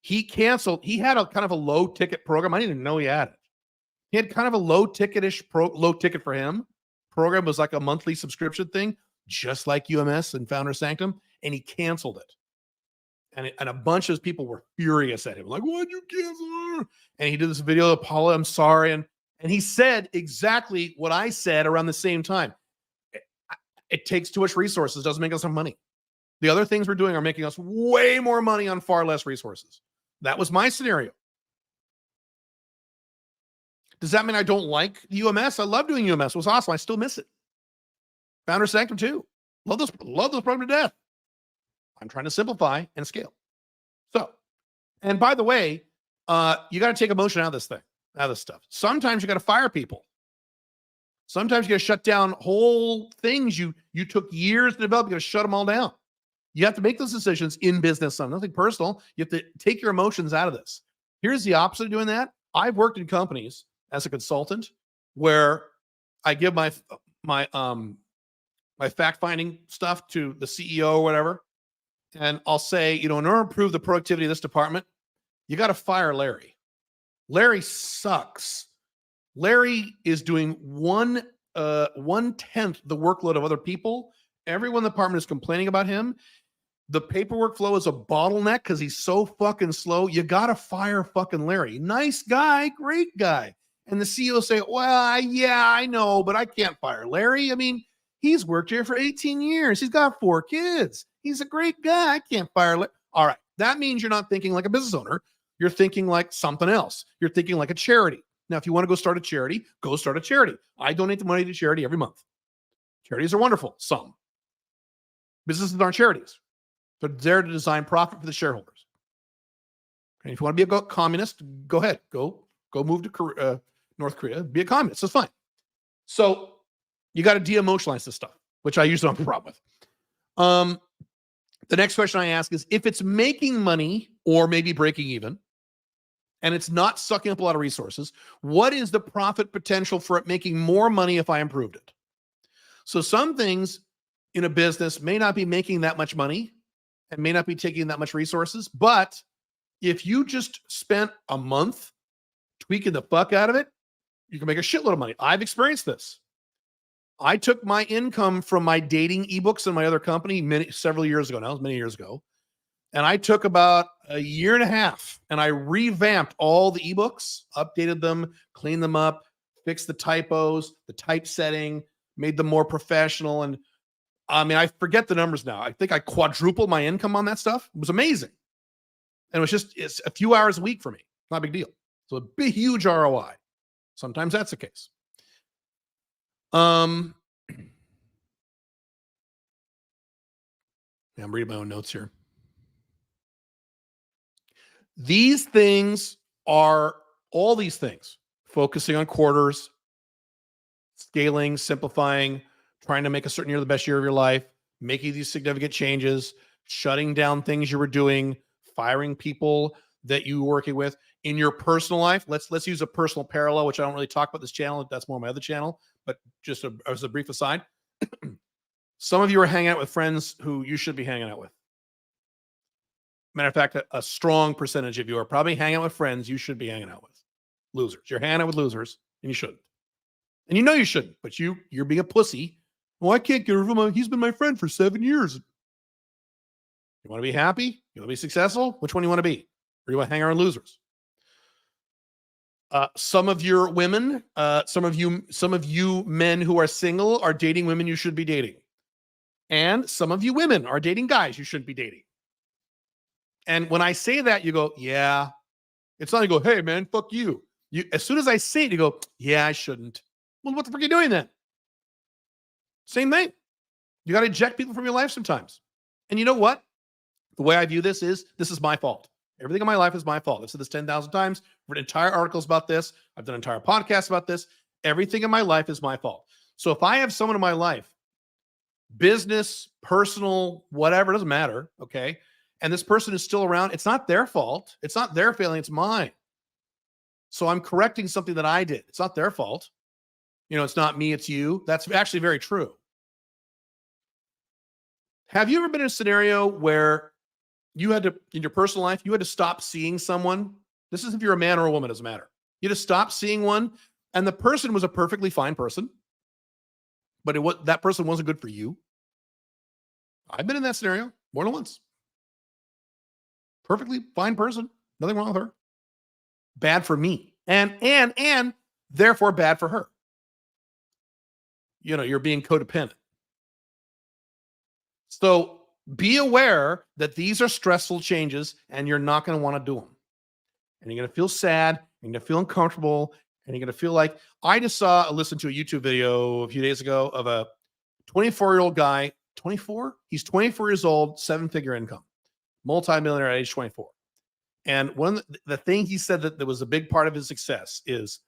he canceled. He had a kind of a low ticket program. I didn't even know he had it. He had kind of a low ticket for him. Program was like a monthly subscription thing, just like UMS and Founder Sanctum, and he canceled it. And a bunch of people were furious at him, like, why'd you cancel? And he did this video, Paula, I'm sorry. And he said exactly what I said around the same time. It takes too much resources, doesn't make us enough money. The other things we're doing are making us way more money on far less resources. That was my scenario. Does that mean I don't like UMS? I love doing UMS. It was awesome. I still miss it. Founder Sanctum too. Love this program to death. I'm trying to simplify and scale. So, and by the way, you got to take emotion out of this thing, out of this stuff. Sometimes you got to fire people. Sometimes you got to shut down whole things you took years to develop. You got to shut them all down. You have to make those decisions in business. Nothing personal. You have to take your emotions out of this. Here's the opposite of doing that. I've worked in companies as a consultant where I give my fact-finding stuff to the CEO or whatever. And I'll say, in order to improve the productivity of this department, you got to fire Larry. Larry sucks. Larry is doing 1/10 the workload of other people. Everyone in the department is complaining about him. The paperwork flow is a bottleneck because he's so fucking slow. You got to fire fucking Larry. Nice guy, great guy. And the CEO say, well, yeah, I know, but I can't fire Larry. I mean, he's worked here for 18 years. He's got 4 kids. He's a great guy. I can't fire Larry. All right. That means you're not thinking like a business owner. You're thinking like something else. You're thinking like a charity. Now, if you want to go start a charity, go start a charity. I donate the money to charity every month. Charities are wonderful. Some. Businesses aren't charities. They're there to design profit for the shareholders. And if you want to be a communist, go ahead. Go move to North Korea. Be a communist. It's fine. So you got to de-emotionalize this stuff, which I usually don't have a problem with. The next question I ask is, if it's making money or maybe breaking even, and it's not sucking up a lot of resources, what is the profit potential for it making more money if I improved it? So some things in a business may not be making that much money and may not be taking that much resources, but if you just spent a month tweaking the fuck out of it, you can make a shitload of money. I've experienced this. I took my income from my dating ebooks in my other company several years ago. Now, it was many years ago. And I took about a year and a half and I revamped all the ebooks, updated them, cleaned them up, fixed the typos, the typesetting, made them more professional. And I mean, I forget the numbers now. I think I quadrupled my income on that stuff. It was amazing. And it's a few hours a week for me. Not a big deal. So a big, huge ROI. Sometimes that's the case. I'm reading my own notes here. These things are all these things, focusing on quarters, scaling, simplifying, trying to make a certain year the best year of your life, making these significant changes, shutting down things you were doing, firing people that you were working with in your personal life. Let's use a personal parallel, which I don't really talk about this channel. That's more my other channel, but just as a brief aside, some of you are hanging out with friends who you should be hanging out with. Matter of fact, a strong percentage of you are probably hanging out with friends you should be hanging out with. Losers. You're hanging out with losers, and you shouldn't. And you know you shouldn't, but you're being a pussy. Well, I can't get rid of him. He's been my friend for 7 years. You want to be happy? You want to be successful? Which one do you want to be? Or do you want to hang around losers? Some of your women, some of you men who are single are dating women you should be dating. And some of you women are dating guys you shouldn't be dating. And when I say that, you go, yeah. It's not you go, hey, man, fuck you. As soon as I say it, you go, yeah, I shouldn't. Well, what the fuck are you doing then? Same thing. You got to eject people from your life sometimes. And you know what? The way I view this is my fault. Everything in my life is my fault. I've said this 10,000 times. I've written entire articles about this. I've done entire podcasts about this. Everything in my life is my fault. So if I have someone in my life, business, personal, whatever, it doesn't matter, okay? And this person is still around, it's not their fault. It's not their failing, it's mine. So I'm correcting something that I did. It's not their fault. It's not me, it's you. That's actually very true. Have you ever been in a scenario where you had to, in your personal life, you had to stop seeing someone? This is if you're a man or a woman, it doesn't matter. You had to stop seeing one, and the person was a perfectly fine person, but that person wasn't good for you. I've been in that scenario more than once. Perfectly fine person. Nothing wrong with her. Bad for me. And therefore bad for her. You're being codependent. So be aware that these are stressful changes and you're not going to want to do them. And you're going to feel sad, and you're going to feel uncomfortable, and you're going to feel like I just listened to a YouTube video a few days ago of a 24-year-old guy, 24? He's 24 years old, 7-figure income. Multi-millionaire at age 24. And one of the thing he said that was a big part of his success is,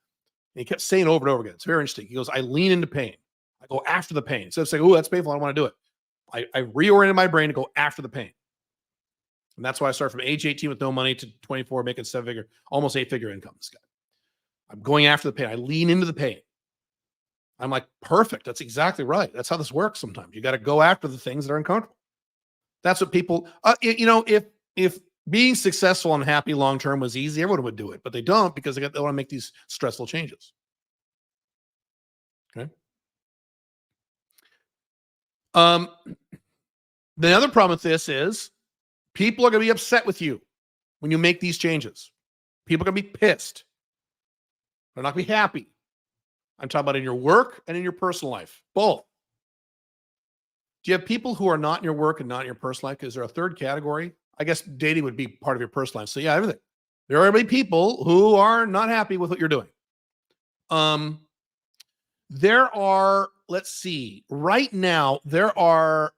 and he kept saying over and over again, it's very interesting. He goes, I lean into pain. I go after the pain. So it's like, oh, that's painful. I don't want to do it. I reoriented my brain to go after the pain. And that's why I started from age 18 with no money to 24, making 7-figure, almost 8-figure income. This guy. I'm going after the pain. I lean into the pain. I'm like, perfect. That's exactly right. That's how this works sometimes. You got to go after the things that are uncomfortable. That's what people, if being successful and happy long-term was easy, everyone would do it, but they don't because they want to make these stressful changes. Okay. The other problem with this is people are going to be upset with you when you make these changes. People are going to be pissed. They're not going to be happy. I'm talking about in your work and in your personal life, both. Do you have people who are not in your work and not in your personal life? Is there a third category? I guess dating would be part of your personal life. So yeah, everything. There are people who are not happy with what you're doing. There are, let's see, right now, there are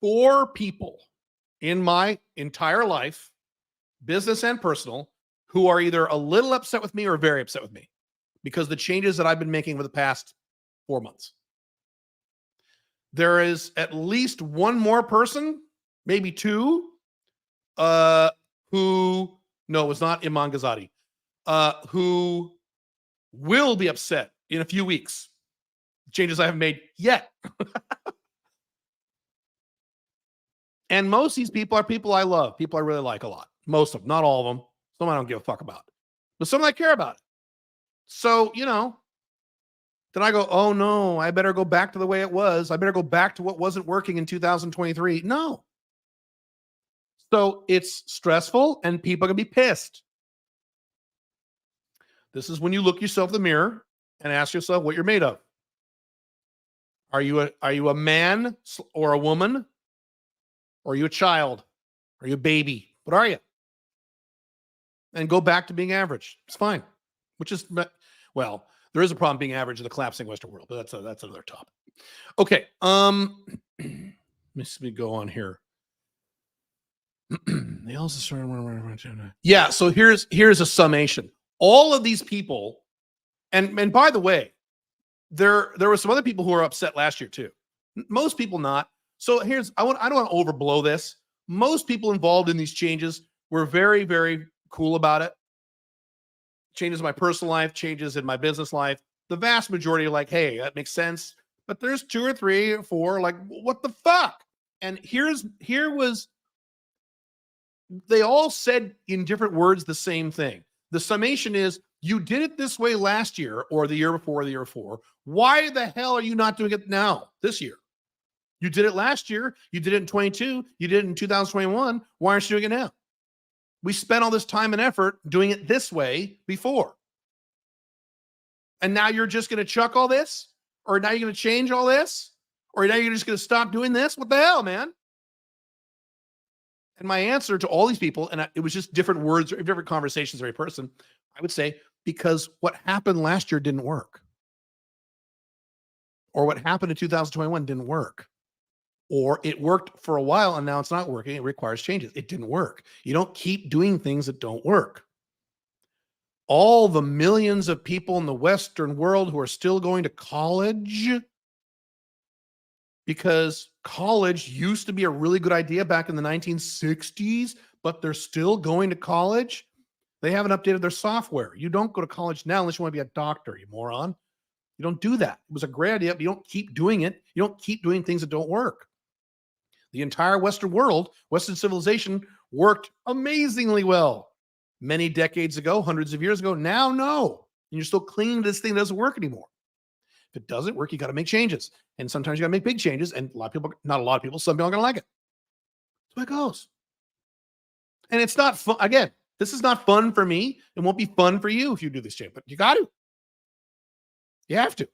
4 people in my entire life, business and personal, who are either a little upset with me or very upset with me because the changes that I've been making for the past 4 months. There is at least one more person, maybe 2, who, no, it was not Iman Ghazali, who will be upset in a few weeks. Changes I haven't made yet. And most of these people are people I love, people I really like a lot. Most of them, not all of them. Some I don't give a fuck about, but some I care about. So, then I go, oh no, I better go back to the way it was. I better go back to what wasn't working in 2023. No. So it's stressful and people are going to be pissed. This is when you look yourself in the mirror and ask yourself what you're made of. Are you a man or a woman? Or are you a child? Are you a baby? What are you? And go back to being average. It's fine. Which is, well, there is a problem being average in the collapsing Western world, but that's another topic. Okay. Let me go on here. They also started. Yeah. So here's a summation. All of these people, and by the way, there were some other people who were upset last year too. Most people not. So I don't want to overblow this. Most people involved in these changes were very, very cool about it. Changes in my personal life, changes in my business life. The vast majority are like, hey, that makes sense. But there's 2 or 3 or 4 like, what the fuck? And they all said in different words the same thing. The summation is, you did it this way last year or the year before or the year before. Why the hell are you not doing it now, this year? You did it last year. You did it in 22. You did it in 2021. Why aren't you doing it now? We spent all this time and effort doing it this way before. And now you're just going to chuck all this? Or now you're going to change all this? Or now you're just going to stop doing this? What the hell, man? And my answer to all these people, and it was just different words, or different conversations, every person, I would say, because what happened last year didn't work. Or what happened in 2021 didn't work. Or it worked for a while and now it's not working. It requires changes. It didn't work. You don't keep doing things that don't work. All the millions of people in the Western world who are still going to college, because college used to be a really good idea back in the 1960s, but they're still going to college. They haven't updated their software. You don't go to college now unless you want to be a doctor, you moron. You don't do that. It was a great idea, but you don't keep doing it. You don't keep doing things that don't work. The entire Western world, Western civilization, worked amazingly well many decades ago, hundreds of years ago. Now, no. And you're still clinging to this thing that doesn't work anymore. If it doesn't work, you got to make changes. And sometimes you got to make big changes. And a lot of people, not a lot of people, some people are going to like it. That's the way it goes. And it's not fun. Again, this is not fun for me. It won't be fun for you if you do this change, but you got to. You have to.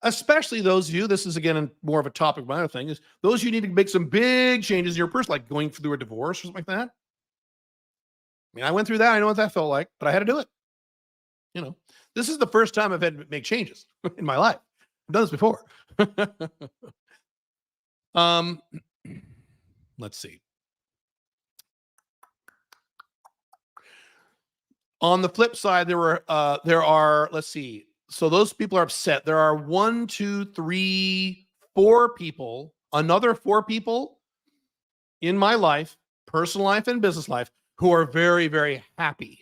Especially those of you, this is again more of a topic of my other thing, is those of you need to make some big changes in your person, like going through a divorce or something like that. I mean, I went through that. I know what that felt like, but I had to do it. You know, this is the first time I've had to make changes in my life. I've done this before. Let's see. On the flip side, there are, let's see. So those people are upset. There are 1, 2, 3, 4 people, another 4 people in my life, personal life and business life, who are very, very happy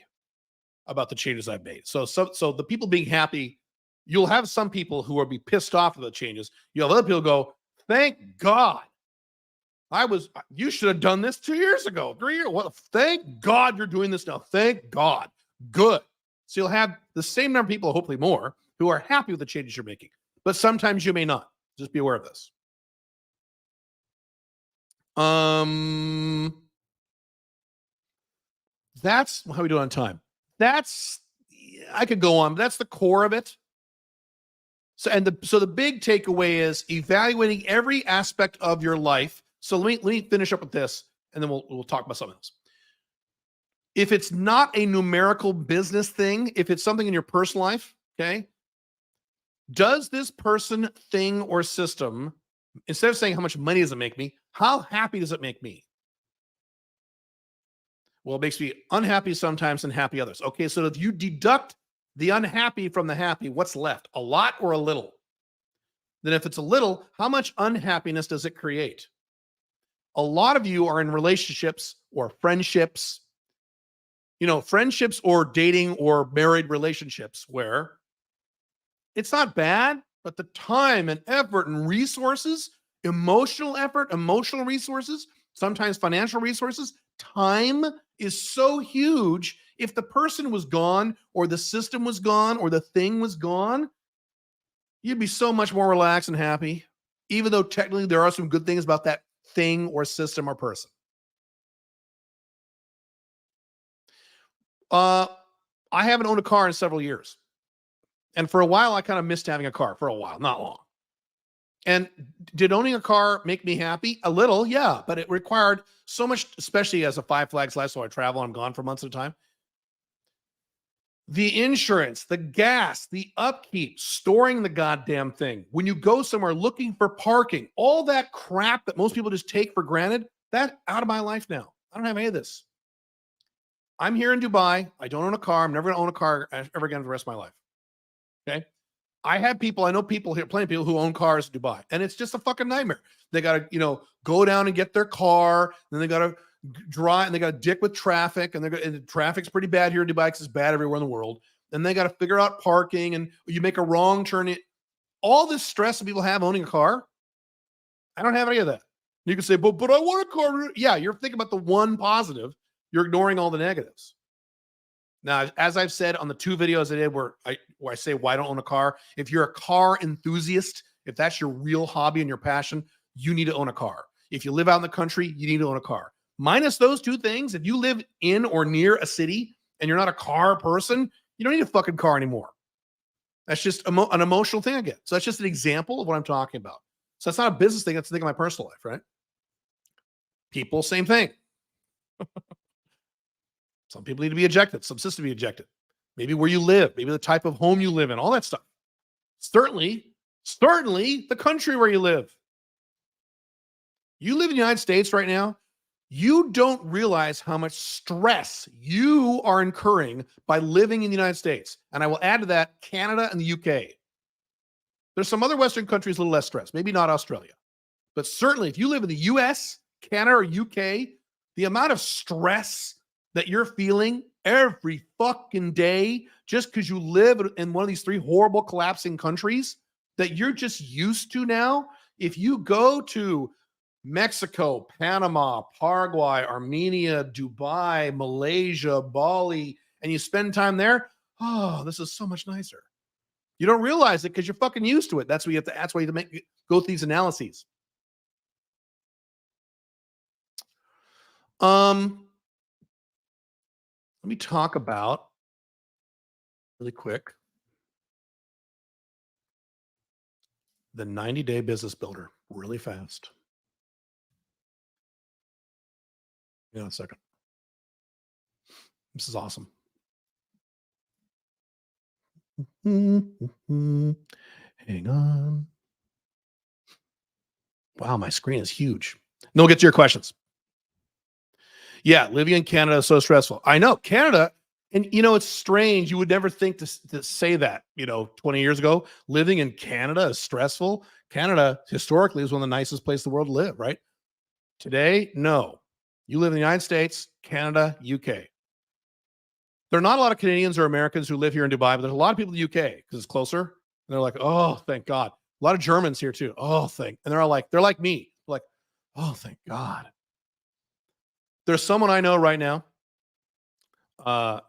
about the changes I've made. So the people being happy, you'll have some people who will be pissed off at the changes. You'll have other people go, thank God. You should have done this 2 years ago, 3 years. Well, thank God you're doing this now. Thank God. Good. So you'll have the same number of people, hopefully more, who are happy with the changes you're making. But sometimes you may not. Just be aware of this. That's how we do it on time. I could go on, but that's the core of it. So the big takeaway is evaluating every aspect of your life. So let me finish up with this, and then we'll talk about something else. If it's not a numerical business thing, if it's something in your personal life, okay, does this person, thing, or system, instead of saying how much money does it make me, how happy does it make me? Well, it makes me unhappy sometimes and happy others. Okay, so if you deduct the unhappy from the happy, what's left? A lot or a little? Then if it's a little, how much unhappiness does it create? A lot of you are in relationships or friendships, friendships or dating or married relationships where it's not bad, but the time and effort and resources, emotional effort, emotional resources, sometimes financial resources, time is so huge. If the person was gone or the system was gone or the thing was gone, you'd be so much more relaxed and happy, even though technically there are some good things about that thing or system or person. I haven't owned a car in several years. And for a while, I kind of missed having a car for a while, not long. And did owning a car make me happy? A little, yeah, but it required so much, especially as a Five Flags lifestyle. I travel, I'm gone for months at a time. The insurance, the gas, the upkeep, storing the goddamn thing. When you go somewhere looking for parking, all that crap that most people just take for granted, that's out of my life now. I don't have any of this. I'm here in Dubai. I don't own a car. I'm never going to own a car ever again for the rest of my life. Okay. I know people here, plenty of people who own cars in Dubai, and it's just a fucking nightmare. They got to, go down and get their car, then they got to drive, and they got to dick with traffic, and the traffic's pretty bad here in Dubai because it's bad everywhere in the world. Then they got to figure out parking, and you make a wrong turn. All this stress that people have owning a car, I don't have any of that. You can say, but I want a car. Yeah, you're thinking about the one positive. You're ignoring all the negatives. Now, as I've said on the 2 videos I did where I say why I don't own a car, if you're a car enthusiast, if that's your real hobby and your passion, you need to own a car. If you live out in the country, you need to own a car. Minus those 2 things, if you live in or near a city and you're not a car person, you don't need a fucking car anymore. That's just an emotional thing I get. So that's just an example of what I'm talking about. So that's not a business thing. That's a thing of my personal life, right? People, same thing. Some people need to be ejected. Some systems to be ejected. Maybe where you live, maybe the type of home you live in, all that stuff. Certainly the country where you live. You live in the United States right now. You don't realize how much stress you are incurring by living in the United States. And I will add to that Canada and the UK. There's some other Western countries a little less stress, maybe not Australia. But certainly if you live in the US, Canada, or UK, the amount of stress that you're feeling every fucking day just because you live in one of these 3 horrible collapsing countries that you're just used to now. If you go to Mexico, Panama, Paraguay, Armenia, Dubai, Malaysia, Bali, and you spend time there, oh, this is so much nicer. You don't realize it because you're fucking used to it. That's why you have to go through these analyses. Let me talk about really quick the 90-day business builder really fast. Hang on a second. This is awesome. Hang on. Wow, my screen is huge. No, we'll get to your questions. Yeah, living in Canada is so stressful. I know, Canada, and it's strange. You would never think to say that, 20 years ago. Living in Canada is stressful. Canada, historically, is one of the nicest places in the world to live, right? Today, no. You live in the United States, Canada, UK. There are not a lot of Canadians or Americans who live here in Dubai, but there's a lot of people in the UK because it's closer. And they're like, oh, thank God. A lot of Germans here too. Oh, and they're like me. They're like, oh, thank God. There's someone I know right now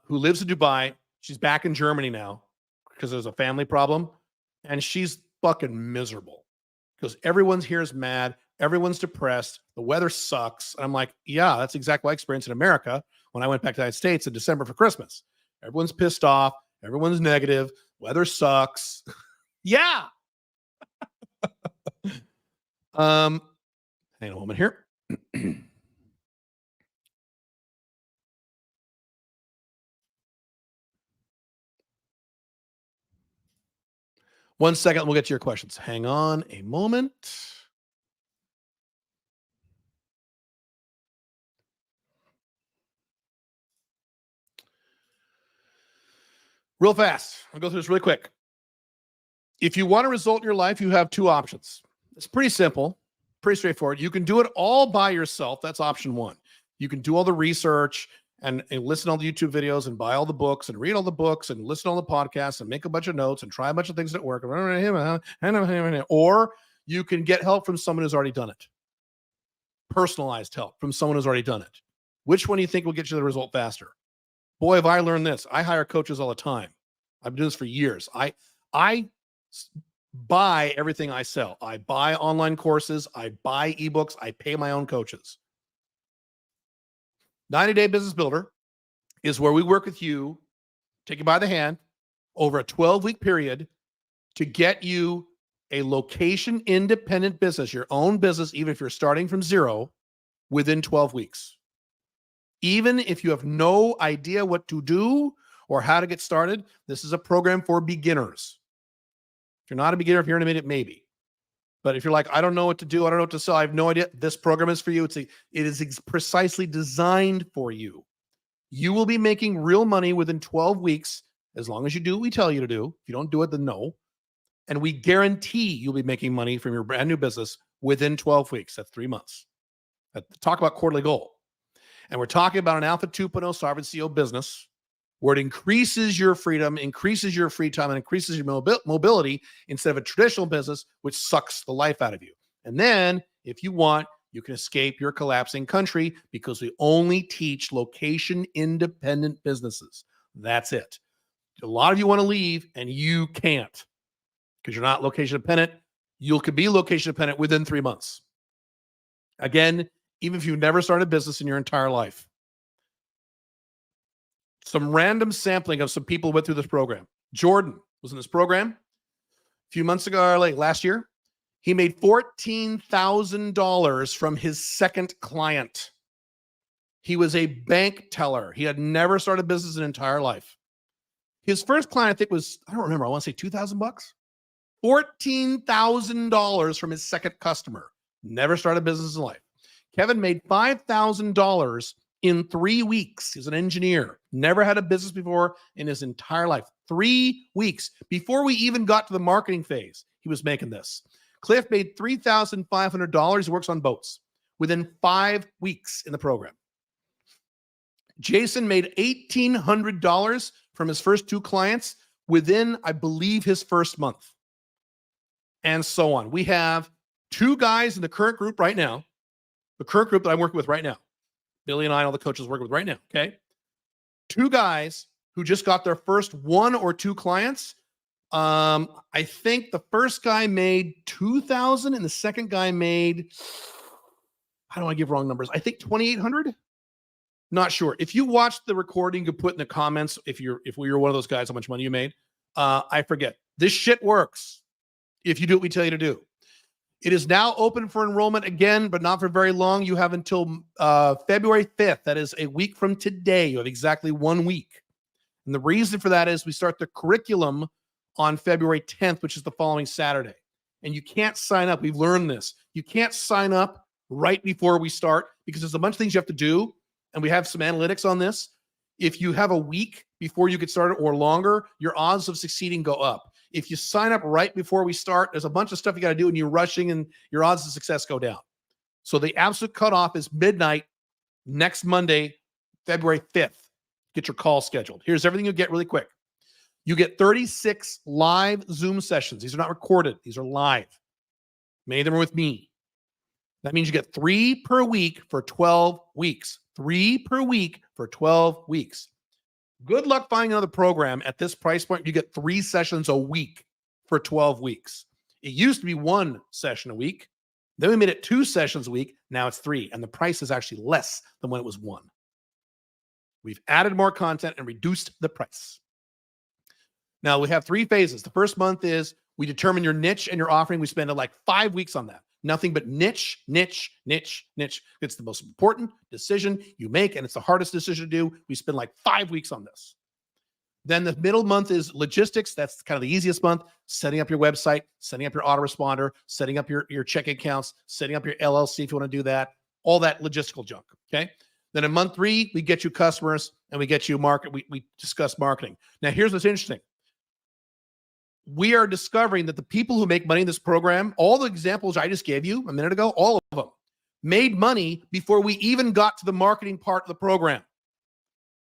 who lives in Dubai. She's back in Germany now because there's a family problem. And she's fucking miserable because everyone's here is mad. Everyone's depressed. The weather sucks. And I'm like, yeah, that's exactly what I experienced in America when I went back to the United States in December for Christmas. Everyone's pissed off. Everyone's negative. Weather sucks. Yeah. Hang on a moment here. One second, we'll get to your questions. Hang on a moment. Real fast. I'll go through this really quick. If you want a result in your life, you have 2 options. It's pretty simple, pretty straightforward. You can do it all by yourself. That's option 1. You can do all the research and listen to all the YouTube videos and buy all the books and read all the books and listen to all the podcasts and make a bunch of notes and try a bunch of things that work. Or you can get help from someone who's already done it. Personalized help from someone who's already done it. Which one do you think will get you the result faster? Boy, have I learned this. I hire coaches all the time. I've been doing this for years. I buy everything I sell. I buy online courses. I buy ebooks. I pay my own coaches. 90-Day Business Builder is where we work with you, take you by the hand over a 12-week period to get you a location independent business, your own business, even if you're starting from zero, within 12 weeks. Even if you have no idea what to do or how to get started, this is a program for beginners. If you're not a beginner, if you're intermediate, maybe. But if you're like, I don't know what to do, I don't know what to sell, I have no idea, this program is for you. It is precisely designed for you. You will be making real money within 12 weeks, as long as you do what we tell you to do. If you don't do it, then no. And we guarantee you'll be making money from your brand new business within 12 weeks. That's 3 months. Talk about quarterly goal. And we're talking about an Alpha 2.0 Sovereign CEO business where it increases your freedom, increases your free time, and increases your mobility instead of a traditional business, which sucks the life out of you. And then, if you want, you can escape your collapsing country because we only teach location-independent businesses. That's it. A lot of you want to leave, and you can't because you're not location-dependent. You could be location-dependent within 3 months. Again, even if you've never started a business in your entire life. Some random sampling of some people who went through this program. Jordan was in this program a few months ago, or last year. He made $14,000 from his second client. He was a bank teller. He had never started a business in his entire life. His first client, I think, was, I don't remember, I want to say $2,000. $14,000 from his second customer. Never started a business in life. Kevin made $5,000 in 3 weeks. He's an engineer. Never had a business before in his entire life. 3 weeks. Before we even got to the marketing phase, he was making this. Cliff made $3,500. He works on boats within 5 weeks in the program. Jason made $1,800 from his first 2 clients within, I believe, his first month. And so on. We have 2 guys in the current group right now, the current group that I'm working with right now. Billy and I, all the coaches working with right now, okay? 2 guys who just got their first 1 or 2 clients. I think the first guy made $2,000 and the second guy made, I don't want to give wrong numbers, I think $2,800. Not sure. If you watch the recording, you can put in the comments if we were one of those guys how much money you made. I forget. This shit works if you do what we tell you to do. It is now open for enrollment again, but not for very long. You have until February 5th. That is a week from today. You have exactly 1 week. And the reason for that is we start the curriculum on February 10th, which is the following Saturday. And you can't sign up. We've learned this. You can't sign up right before we start because there's a bunch of things you have to do. And we have some analytics on this. If you have a week before you get started or longer, your odds of succeeding go up. If you sign up right before we start, there's a bunch of stuff you got to do and you're rushing and your odds of success go down. So the absolute cutoff is midnight next Monday, February 5th. Get your call scheduled. Here's everything you get really quick. You get 36 live Zoom sessions. These are not recorded. These are live. Many of them are with me. That means you get 3 per week for 12 weeks. 3 per week for 12 weeks. Good luck finding another program at this price point. You get 3 sessions a week for 12 weeks. It used to be 1 session a week. Then we made it 2 sessions a week. Now it's 3. And the price is actually less than when it was 1. We've added more content and reduced the price. Now we have 3 phases. The first month is we determine your niche and your offering. We spend like 5 weeks on that. Nothing but niche, niche, niche, niche. It's the most important decision you make, and it's the hardest decision to do. We spend like 5 weeks on this. Then the middle month is logistics. That's kind of the easiest month. Setting up your website, setting up your autoresponder, setting up your checking accounts, setting up your LLC if you want to do that. All that logistical junk, okay? Then in month 3, we get you customers, and we get you market. We discuss marketing. Now, here's what's interesting. We are discovering that the people who make money in this program, all the examples I just gave you a minute ago, all of them made money before we even got to the marketing part of the program.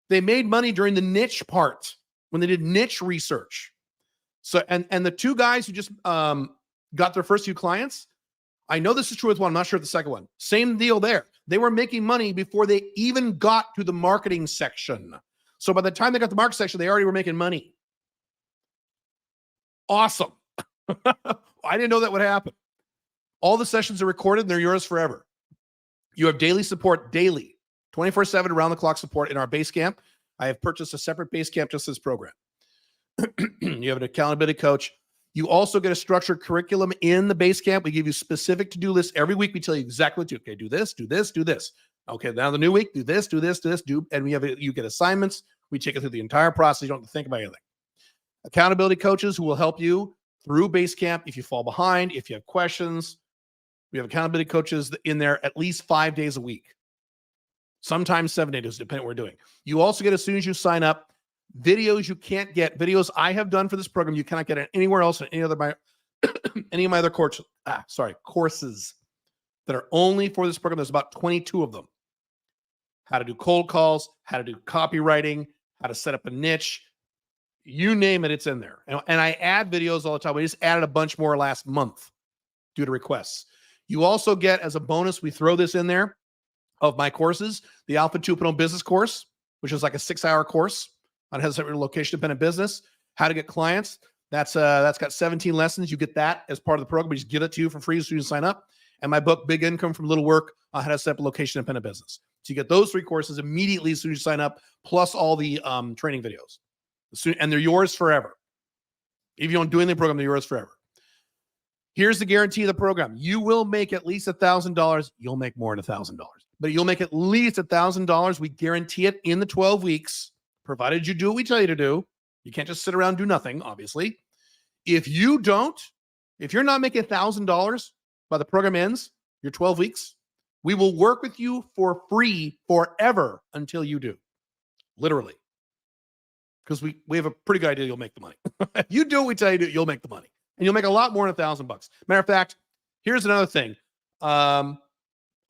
They made money during the niche part when they did niche research. So, and the 2 guys who just got their first few clients, I know this is true with one. I'm not sure with the second one. Same deal there. They were making money before they even got to the marketing section. So by the time they got to the marketing section, they already were making money. Awesome. I didn't know that would happen. All the sessions are recorded and they're yours forever. You have daily support, 24/7 around the clock support in our base camp. I have purchased a separate base camp just for this program. You have an accountability coach. You also get a structured curriculum in the base camp. We give you specific to-do lists every week. We tell you exactly what to do. Okay, do this, do this, do this. Okay, now the new week, do this, do this, do this, do, and you get assignments. We take it through the entire process. You don't have to think about anything. Accountability coaches who will help you through base camp if you fall behind, if you have questions. We have accountability coaches in there at least 5 days a week. Sometimes 7 days, depending on what we're doing. You also get, as soon as you sign up, videos you can't get. Videos I have done for this program, you cannot get it anywhere else in any of my other courses that are only for this program. There's about 22 of them. How to do cold calls, how to do copywriting, how to set up a niche. You name it, it's in there. And I add videos all the time. We just added a bunch more last month due to requests. You also get, as a bonus, we throw this in there, of my courses, the Alpha 2.0 business course, which is like a 6-hour course on how to set your location-dependent business, how to get clients. That's got 17 lessons. You get that as part of the program. We just give it to you for free as soon as you sign up. And my book, Big Income from Little Work, on how to set up a location-dependent business. So you get those 3 courses immediately as soon as you sign up, plus all the training videos. And they're yours forever. If you don't do anything in the program, they're yours forever. Here's the guarantee of the program. You will make at least $1,000. You'll make more than $1,000. But you'll make at least $1,000. We guarantee it in the 12 weeks, provided you do what we tell you to do. You can't just sit around and do nothing, obviously. If you're not making $1,000 by the program ends, your 12 weeks, we will work with you for free forever until you do. Literally. Because we have a pretty good idea you'll make the money. If you do what we tell you to do, you'll make the money. And you'll make a lot more than $1,000. Matter of fact, here's another thing. I'm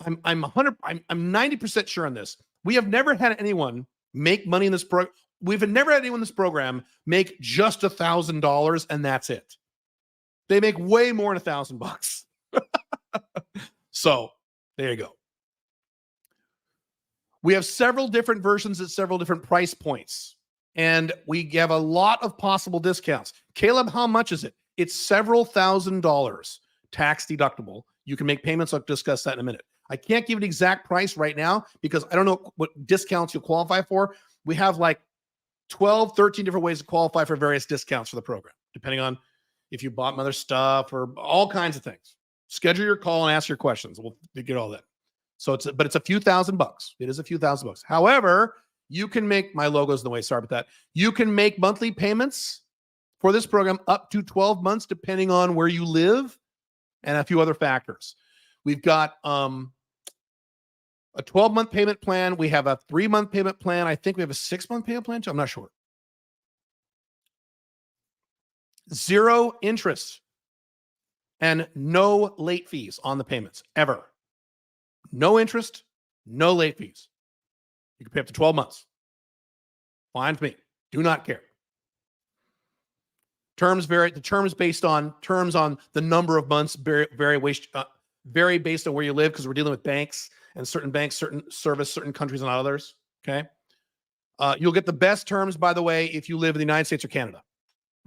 90% sure on this. We have never had anyone make money in this program. We've never had anyone in this program make just $1,000 and that's it. They make way more than $1,000. So there you go. We have several different versions at several different price points. And we have a lot of possible discounts. Caleb, how much is it? It's several $1,000s, tax deductible. You can make payments. I'll discuss that in a minute. I can't give an exact price right now because I don't know what discounts you'll qualify for. We have like 12, 13 different ways to qualify for various discounts for the program, depending on if you bought other stuff or all kinds of things. Schedule your call and ask your questions. We'll get all that. So it's a few $1,000s. It is a few $1,000s. However, you can make, my logo's in the way, sorry about that. You can make monthly payments for this program up to 12 months, depending on where you live and a few other factors. We've got a 12-month payment plan. We have a 3-month payment plan. I think we have a 6-month payment plan too. I'm not sure. 0 interest and no late fees on the payments, ever. No interest, no late fees. You can pay up to 12 months. Fine with me. Do not care. Terms vary. The terms based on the number of months vary based on where you live because we're dealing with banks and certain banks, certain service, certain countries and others. Okay. You'll get the best terms, by the way, if you live in the United States or Canada.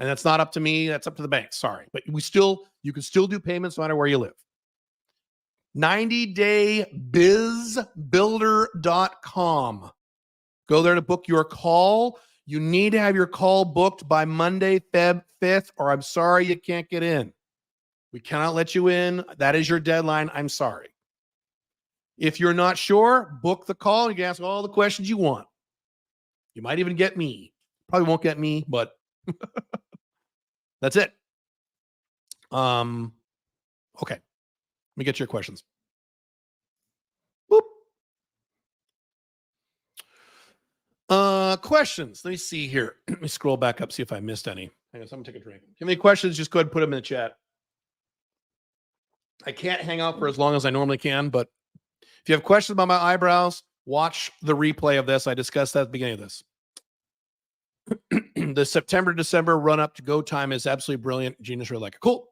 And that's not up to me. That's up to the bank. Sorry. But you can still do payments no matter where you live. 90daybizbuilder.com. Go there to book your call. You need to have your call booked by Monday, Feb 5th, or I'm sorry you can't get in. We cannot let you in. That is your deadline. I'm sorry. If you're not sure, book the call. You can ask all the questions you want. You might even get me. Probably won't get me, but that's it. Okay. Let me get your questions. Boop. Questions. Let me see here. Let me scroll back up, see if I missed any. Hang on, someone take a drink. If you have any questions, just go ahead and put them in the chat. I can't hang out for as long as I normally can, but if you have questions about my eyebrows, watch the replay of this. I discussed that at the beginning of this. The September, December run up to go time is absolutely brilliant. Genius really like it. Cool.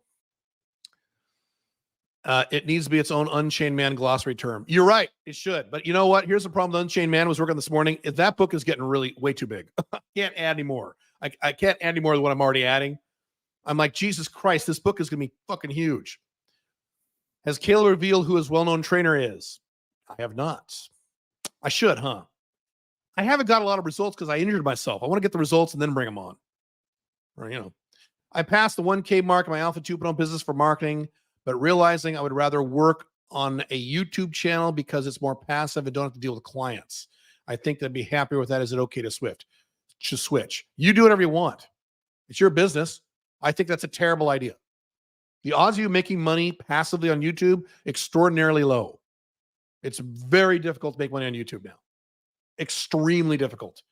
It needs to be its own Unchained Man glossary term. You're right. It should. But you know what? Here's the problem. The Unchained Man was working this morning. If that book is getting really way too big. I can't add any more. I can't add any more than what I'm already adding. I'm like, Jesus Christ, this book is going to be fucking huge. Has Kayla revealed who his well-known trainer is? I have not. I should, huh? I haven't got a lot of results because I injured myself. I want to get the results and then bring them on. Or, I passed the 1K mark in my Alpha 2.0 business for marketing, but realizing I would rather work on a YouTube channel because it's more passive and don't have to deal with clients. I think they'd be happier with that. Is it okay to switch? You do whatever you want. It's your business. I think that's a terrible idea. The odds of you making money passively on YouTube, extraordinarily low. It's very difficult to make money on YouTube now. Extremely difficult.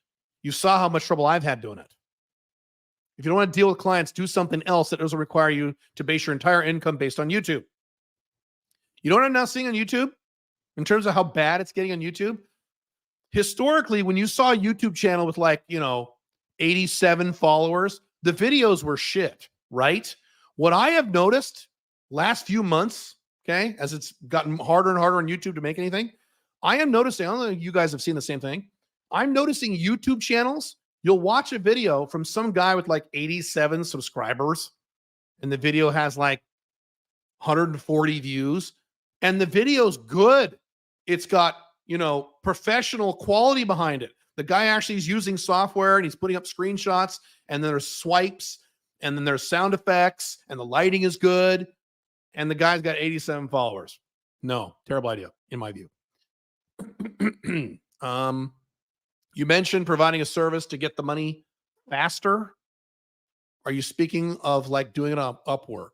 You saw how much trouble I've had doing it. If you don't want to deal with clients, do something else that doesn't require you to base your entire income based on YouTube. You know what I'm now seeing on YouTube in terms of how bad it's getting on YouTube? Historically, when you saw a YouTube channel with 87 followers, the videos were shit, right? What I have noticed last few months, okay, as it's gotten harder and harder on YouTube to make anything, I am noticing, I don't know if you guys have seen the same thing. I'm noticing YouTube channels, you'll watch a video from some guy with 87 subscribers, and the video has 140 views, and the video's good. It's got, professional quality behind it. The guy actually is using software and he's putting up screenshots, and then there's swipes, and then there's sound effects, and the lighting is good, and the guy's got 87 followers. No, terrible idea, in my view. You mentioned providing a service to get the money faster. Are you speaking of doing it on Upwork?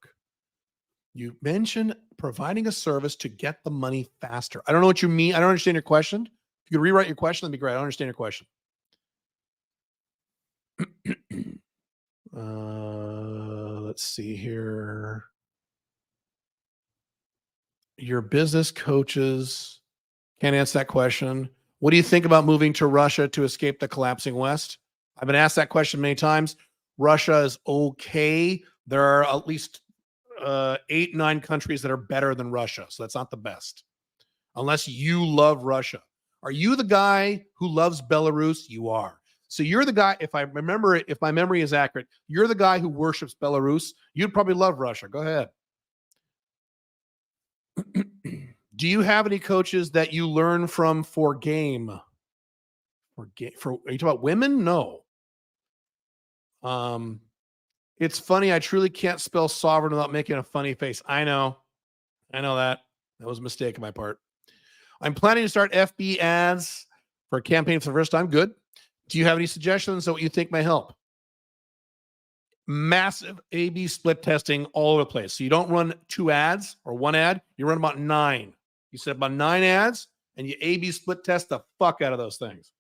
You mentioned providing a service to get the money faster. I don't know what you mean. I don't understand your question. If you could rewrite your question, that'd be great. I don't understand your question. Let's see here. Your business coaches can't answer that question. What do you think about moving to Russia to escape the collapsing West? I've been asked that question many times. Russia is okay. There are at least 8, 9 countries that are better than Russia. So that's not the best. Unless you love Russia. Are you the guy who loves Belarus? You are. So you're the guy, if my memory is accurate, you're the guy who worships Belarus. You'd probably love Russia. Go ahead. Do you have any coaches that you learn from for game? Are you talking about women? No. It's funny. I truly can't spell sovereign without making a funny face. I know that. That was a mistake on my part. I'm planning to start FB ads for a campaign for the first time. Good. Do you have any suggestions on what you think may help? Massive A/B split testing all over the place. So you don't run 2 ads or 1 ad. You run about 9. You set about 9 ads and you A/B split test the fuck out of those things.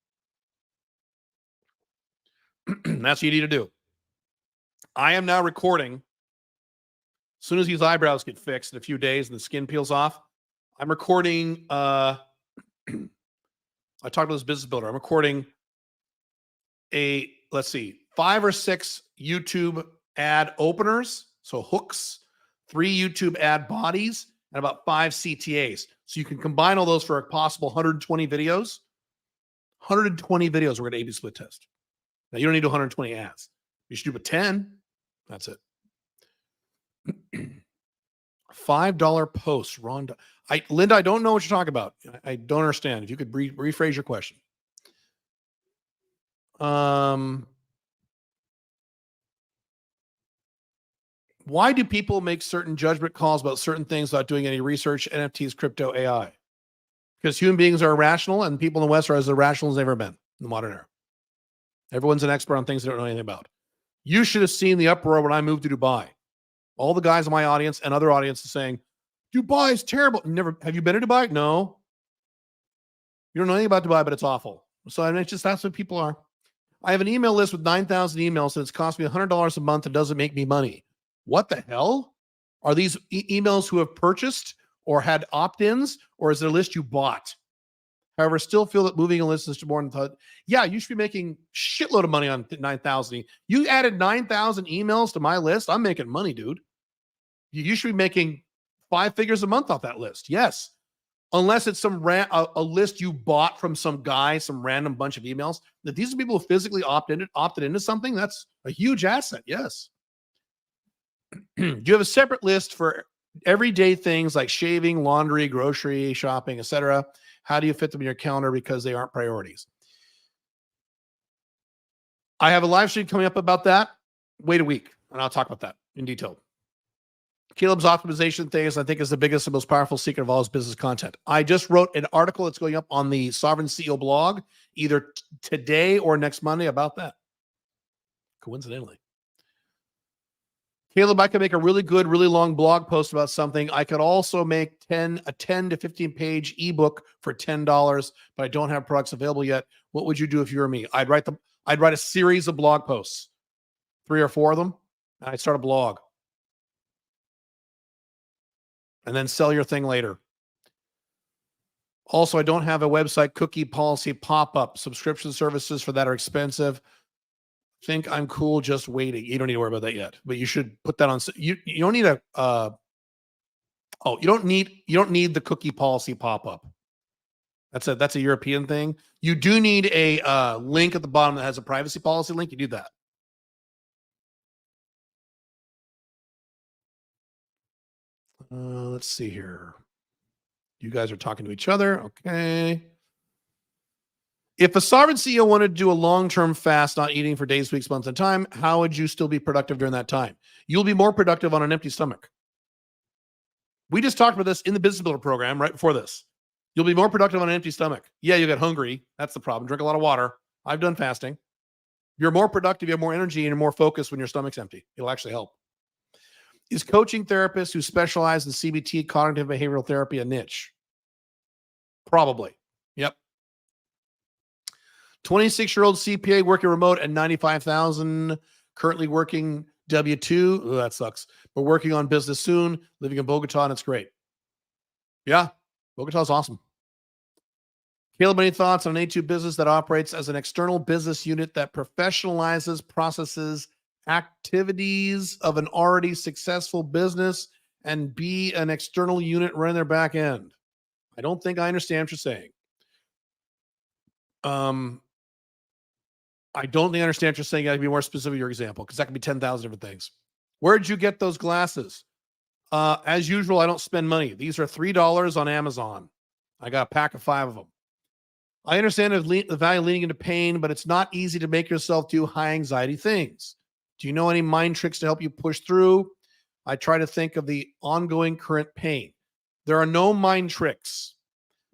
That's what you need to do. I am now recording. As soon as these eyebrows get fixed in a few days and the skin peels off, I'm recording. I talked to this business builder. I'm recording 5 or 6 YouTube ad openers, so hooks, 3 YouTube ad bodies, and about 5 CTAs. So you can combine all those for a possible 120 videos. 120 videos we're going to A/B split test. Now, you don't need 120 ads. You should do about 10. That's it. $5 posts. Linda, I don't know what you're talking about. I don't understand. If you could rephrase your question. Why do people make certain judgment calls about certain things without doing any research? NFTs, crypto, AI. Because human beings are irrational, and people in the West are as irrational as they've ever been in the modern era. Everyone's an expert on things they don't know anything about. You should have seen the uproar when I moved to Dubai. All the guys in my audience and other audiences saying, Dubai is terrible. Have you been to Dubai? No. You don't know anything about Dubai, but it's awful. So that's what people are. I have an email list with 9,000 emails, and it's cost me $100 a month and doesn't make me money. What the hell? Are these emails who have purchased or had opt-ins, or is it a list you bought? However, still feel that moving a list is more than yeah, you should be making shitload of money on 9,000. You added 9,000 emails to my list. I'm making money, dude. You should be making 5 figures a month off that list. Yes. Unless it's a list you bought from some guy, some random bunch of emails. That these are people who physically opted into something. That's a huge asset. Yes. Do you have a separate list for everyday things like shaving, laundry, grocery, shopping, etc.? How do you fit them in your calendar because they aren't priorities? I have a live stream coming up about that. Wait a week, and I'll talk about that in detail. Caleb's optimization things, I think, is the biggest and most powerful secret of all his business content. I just wrote an article that's going up on the Sovereign CEO blog either today or next Monday about that. Coincidentally. Caleb, I could make a really good, really long blog post about something. I could also make a 10 to 15 page ebook for $10, but I don't have products available yet. What would you do if you were me? I'd write a series of blog posts, 3 or 4 of them, and I'd start a blog. And then sell your thing later. Also, I don't have a website cookie policy pop-up. Subscription services for that are expensive. Think I'm cool just waiting. You don't need to worry about that yet, but you should put that on. You don't need you don't need the cookie policy pop-up. That's a European thing. You do need a link at the bottom that has a privacy policy link. You do that. Let's see here. You guys are talking to each other. Okay. If a sovereign CEO wanted to do a long-term fast, not eating for days, weeks, months, and time, how would you still be productive during that time? You'll be more productive on an empty stomach. We just talked about this in the Business Builder program right before this. You'll be more productive on an empty stomach. Yeah, you'll get hungry. That's the problem. Drink a lot of water. I've done fasting. You're more productive. You have more energy and you're more focused when your stomach's empty. It'll actually help. Is coaching therapists who specialize in CBT, cognitive behavioral therapy, a niche? Probably. Yep. 26-year-old CPA working remote at $95,000, currently working W-2. Oh, that sucks. But working on business soon, living in Bogota, and it's great. Yeah, Bogota is awesome. Caleb, any thoughts on an A2 business that operates as an external business unit that professionalizes processes activities of an already successful business and be an external unit running their back end? I don't think I understand what you're saying. I don't think I understand what you're saying. You got to be more specific with your example because that could be 10,000 different things. Where'd you get those glasses? As usual, I don't spend money. These are $3 on Amazon. I got a pack of 5 of them. I understand the value leading into pain, but it's not easy to make yourself do high anxiety things. Do you know any mind tricks to help you push through? I try to think of the ongoing current pain. There are no mind tricks,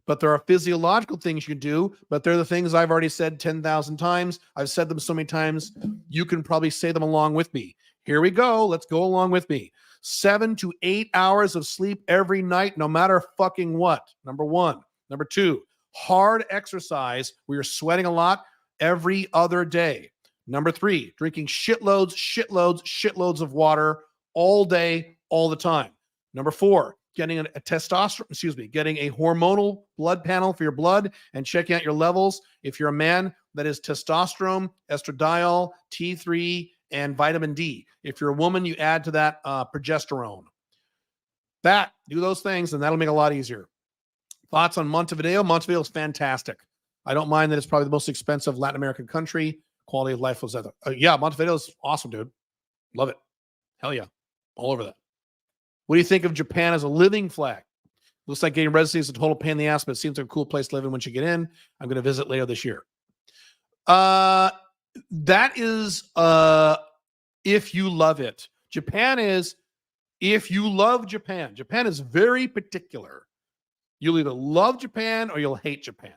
but there are physiological things you can do, but they're the things I've already said 10,000 times. I've said them so many times, you can probably say them along with me. Here we go. Let's go along with me. 7 to 8 hours of sleep every night, no matter fucking what. Number 1. Number 2, hard exercise where you're sweating a lot every other day. Number 3, drinking shitloads of water all day, all the time. Number 4, getting a hormonal blood panel for your blood and checking out your levels. If you're a man, that is testosterone, estradiol, T3, and vitamin D. If you're a woman, you add to that progesterone. Do those things, and that'll make it a lot easier. Thoughts on Montevideo? Montevideo is fantastic. I don't mind that it's probably the most expensive Latin American country. Quality of life was other. Yeah, Montevideo is awesome, dude. Love it. Hell yeah. All over that. What do you think of Japan as a living flag? Looks like getting residency is a total pain in the ass, but it seems like a cool place to live in once you get in. I'm going to visit later this year. That is if you love it. Japan is if you love Japan. Japan is very particular. You'll either love Japan or you'll hate Japan.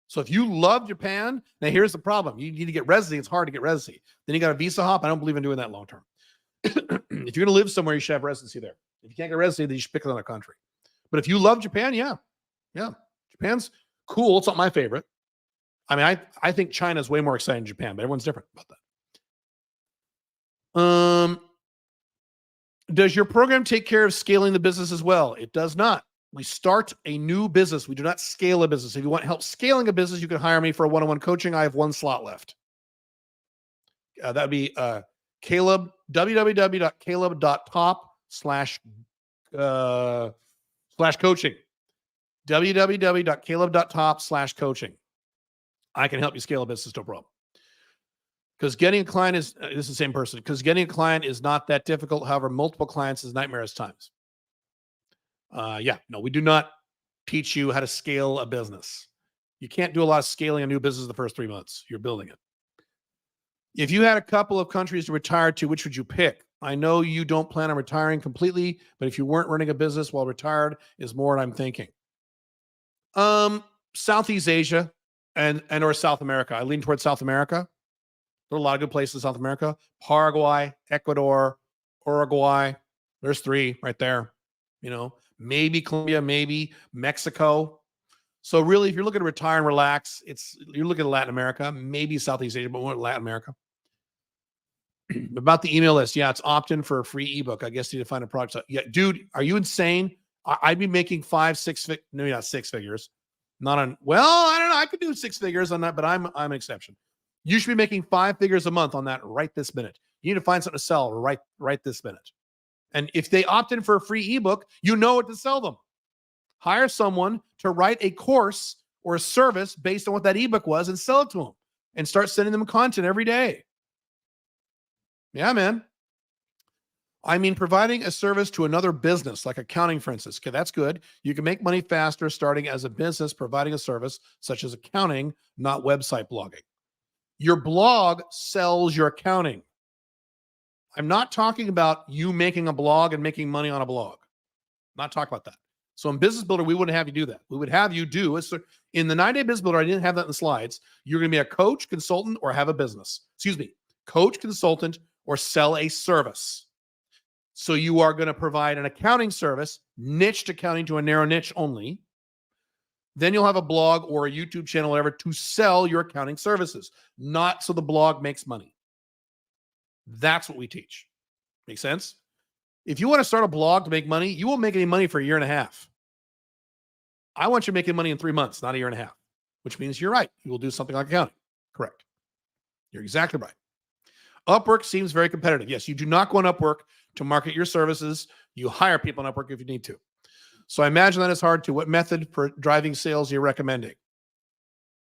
So if you love Japan, now here's the problem. You need to get residency. It's hard to get residency. Then you got a visa hop. I don't believe in doing that long term. If you're going to live somewhere, you should have residency there. If you can't get residency, then you should pick another country. But if you love Japan, yeah. Japan's cool. It's not my favorite. I mean, I think China is way more exciting than Japan, but everyone's different about that. Does your program take care of scaling the business as well? It does not. We start a new business. We do not scale a business. If you want help scaling a business, you can hire me for a one-on-one coaching. I have 1 slot left. That would be Caleb, www.caleb.top/coaching. www.caleb.top/coaching. I can help you scale a business, no problem. Because getting a client is this is the same person. Because getting a client is not that difficult. However, multiple clients is nightmares times. Yeah, no, we do not teach you how to scale a business. You can't do a lot of scaling a new business the first 3 months. You're building it. If you had a couple of countries to retire to, which would you pick? I know you don't plan on retiring completely, but if you weren't running a business while retired, is more what I'm thinking. Southeast Asia and or South America. I lean towards South America. There are a lot of good places in South America. Paraguay, Ecuador, Uruguay. There's 3 right there. You know, maybe Colombia, maybe Mexico. So really, if you're looking to retire and relax, you're looking at Latin America, maybe Southeast Asia, but more Latin America. About the email list, yeah, it's opt-in for a free ebook. I guess you need to find a product. Yeah, dude, are you insane? I'd be making 5, 6, maybe not 6 figures. Not on. Well, I don't know. I could do 6 figures on that, but I'm an exception. You should be making 5 figures a month on that right this minute. You need to find something to sell right this minute. And if they opt in for a free ebook, you know what to sell them. Hire someone to write a course or a service based on what that ebook was and sell it to them and start sending them content every day. Yeah, man. I mean, providing a service to another business, like accounting, for instance. Okay, that's good. You can make money faster starting as a business, providing a service such as accounting, not website blogging. Your blog sells your accounting. I'm not talking about you making a blog and making money on a blog. I'm not talking about that. So in Business Builder, we wouldn't have you do that. We would have you do it. In the 9-day Business Builder, I didn't have that in the slides. You're going to be a coach, consultant, or have a business. Excuse me, coach, consultant, or sell a service. So you are going to provide an accounting service, niched accounting to a narrow niche only. Then you'll have a blog or a YouTube channel, whatever, to sell your accounting services, not so the blog makes money. That's what we teach. Make sense? If you want to start a blog to make money, you won't make any money for a year and a half. I want you making money in 3 months, not a year and a half, which means you're right. You will do something like accounting. Correct. You're exactly right. Upwork seems very competitive. Yes, you do not go on Upwork to market your services. You hire people on Upwork if you need to. So I imagine that is hard too. What method for driving sales are you recommending?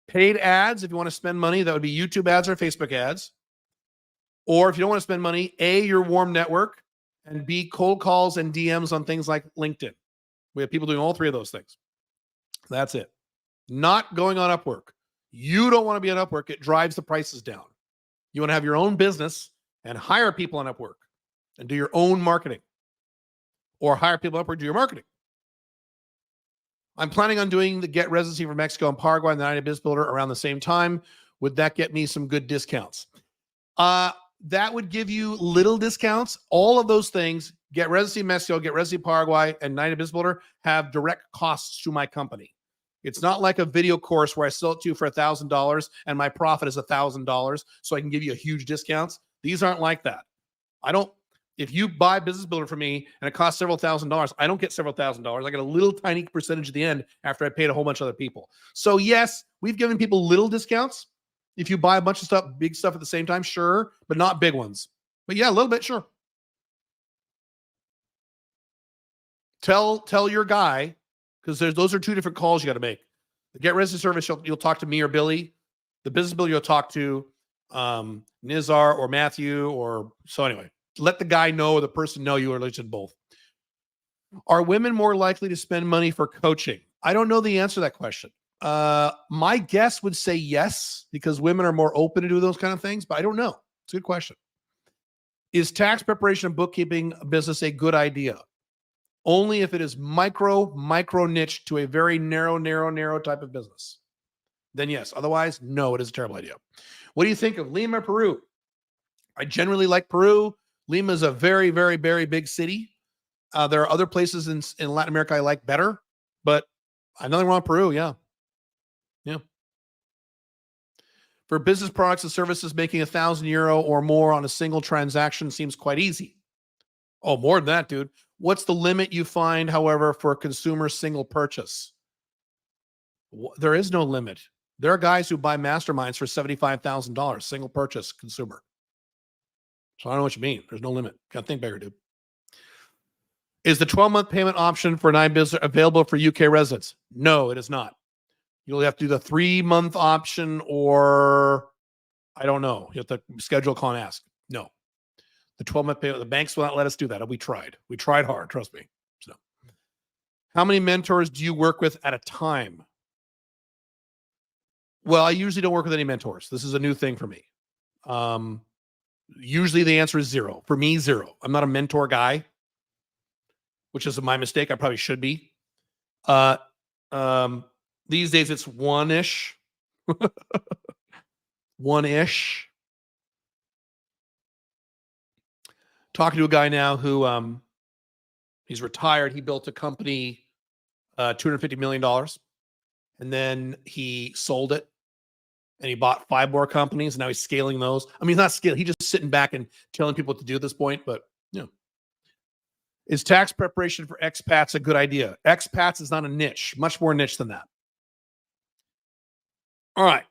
Paid ads, if you want to spend money, that would be YouTube ads or Facebook ads. Or if you don't want to spend money, A, your warm network, and B, cold calls and DMs on things like LinkedIn. We have people doing all 3 of those things. That's it. Not going on Upwork. You don't want to be on Upwork. It drives the prices down. You want to have your own business and hire people on Upwork and do your own marketing. Or hire people on Upwork, do your marketing. I'm planning on doing the Get Residency for Mexico and Paraguay and the 9-day Business Builder around the same time. Would that get me some good discounts? That would give you little discounts. All of those things, Get Residency Mexico, Get Residency Paraguay, and 9-day Business Builder have direct costs to my company. It's not like a video course where I sell it to you for $1,000 and my profit is $1,000, so I can give you a huge discounts. These aren't like that. If you buy Business Builder from me and it costs several $1,000s, I don't get several $1,000s. I get a little tiny percentage at the end after I paid a whole bunch of other people. So yes, we've given people little discounts. If you buy a bunch of stuff, big stuff at the same time, sure, but not big ones. But yeah, a little bit, sure. Tell your guy, because those are 2 different calls you got to make. The Get Residency service, you'll talk to me or Billy. The Business Builder, you'll talk to Nizar or Matthew. So anyway, let the guy know or the person know you, or at least both. Are women more likely to spend money for coaching? I don't know the answer to that question. My guess would say yes, because women are more open to do those kind of things, but I don't know. It's a good question. Is tax preparation and bookkeeping business a good idea? Only if it is micro niche to a very narrow type of business. Then yes. Otherwise, no, it is a terrible idea. What do you think of Lima, Peru? I generally like Peru. Lima is a very, very, very big city. There are other places in Latin America I like better, but nothing wrong with Peru. Yeah. For business products and services, making €1,000 or more on a single transaction seems quite easy. Oh, more than that, dude. What's the limit you find, however, for a consumer single purchase? There is no limit. There are guys who buy masterminds for $75,000, single purchase consumer. So I don't know what you mean. There's no limit. Got to think bigger, dude. Is the 12-month payment option for 9 business available for UK residents? No, it is not. You'll have to do the 3-month option or I don't know. You have to schedule a call and ask. No. The 12-month pay, the banks will not let us do that. We tried. We tried hard, trust me. So, how many mentors do you work with at a time? Well, I usually don't work with any mentors. This is a new thing for me. Usually the answer is 0. For me, 0. I'm not a mentor guy, which is my mistake. I probably should be. These days it's 1-ish. 1-ish. Talking to a guy now who he's retired. He built a company, $250 million. And then he sold it. And he bought 5 more companies. And now he's scaling those. I mean, he's not scaling. He's just sitting back and telling people what to do at this point. But, you know. Is tax preparation for expats a good idea? Expats is not a niche. Much more niche than that. All right.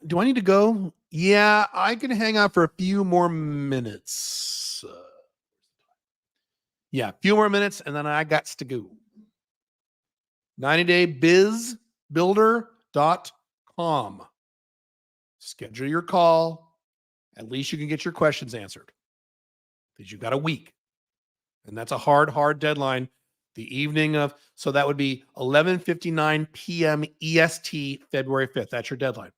Do I need to go? Yeah, I can hang out for a few more minutes. Yeah, a few more minutes, and then I got to go. 90daybizbuilder.com. Schedule your call. At least you can get your questions answered. Because you've got a week. And that's a hard deadline. The evening of, so that would be 11:59 p.m. EST, February 5th. That's your deadline.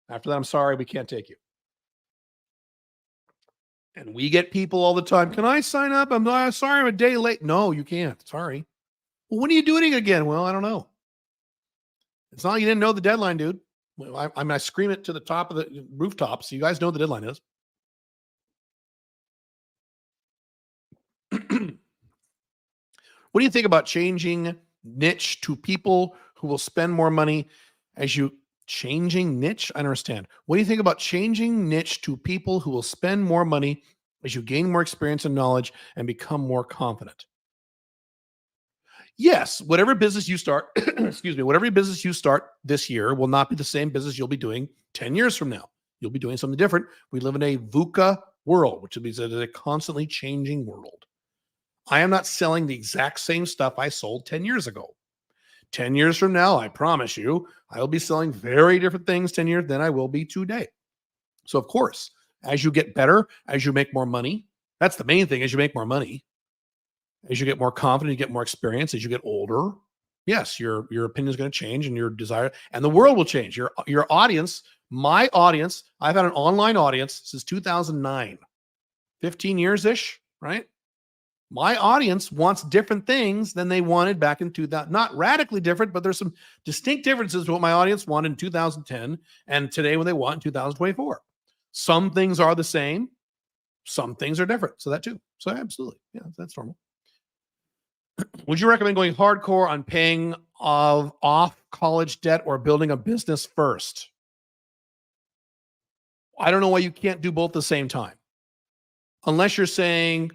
After that, I'm sorry, we can't take you. And we get people all the time. Can I sign up? I'm not sorry, I'm a day late. No, you can't. Sorry. Well, when are you doing it again? Well, I don't know. It's not like you didn't know the deadline, dude. I scream it to the top of the rooftop, so you guys know what the deadline is. What do you think about changing niche to people who will spend more money as you changing niche? I don't understand. What do you think about changing niche to people who will spend more money as you gain more experience and knowledge and become more confident? Yes, whatever business you start, excuse me, whatever business you start this year will not be the same business you'll be doing 10 years from now. You'll be doing something different. We live in a VUCA world, which means that it's a constantly changing world. I am not selling the exact same stuff I sold 10 years ago. 10 years from now, I promise you, I will be selling very different things 10 years than I will be today. So, of course, as you get better, as you make more money, that's the main thing, as you make more money, as you get more confident, you get more experience, as you get older, yes, your opinion is going to change and your desire, and the world will change. Your audience, my audience, I've had an online audience since 2009, 15 years-ish, right? My audience wants different things than they wanted back in 2000. Not radically different, but there's some distinct differences to what my audience wanted in 2010 and today what they want in 2024. Some things are the same. Some things are different. So that too. So absolutely. Yeah, that's normal. Would you recommend going hardcore on paying off college debt or building a business first? I don't know why you can't do both at the same time. Unless you're saying,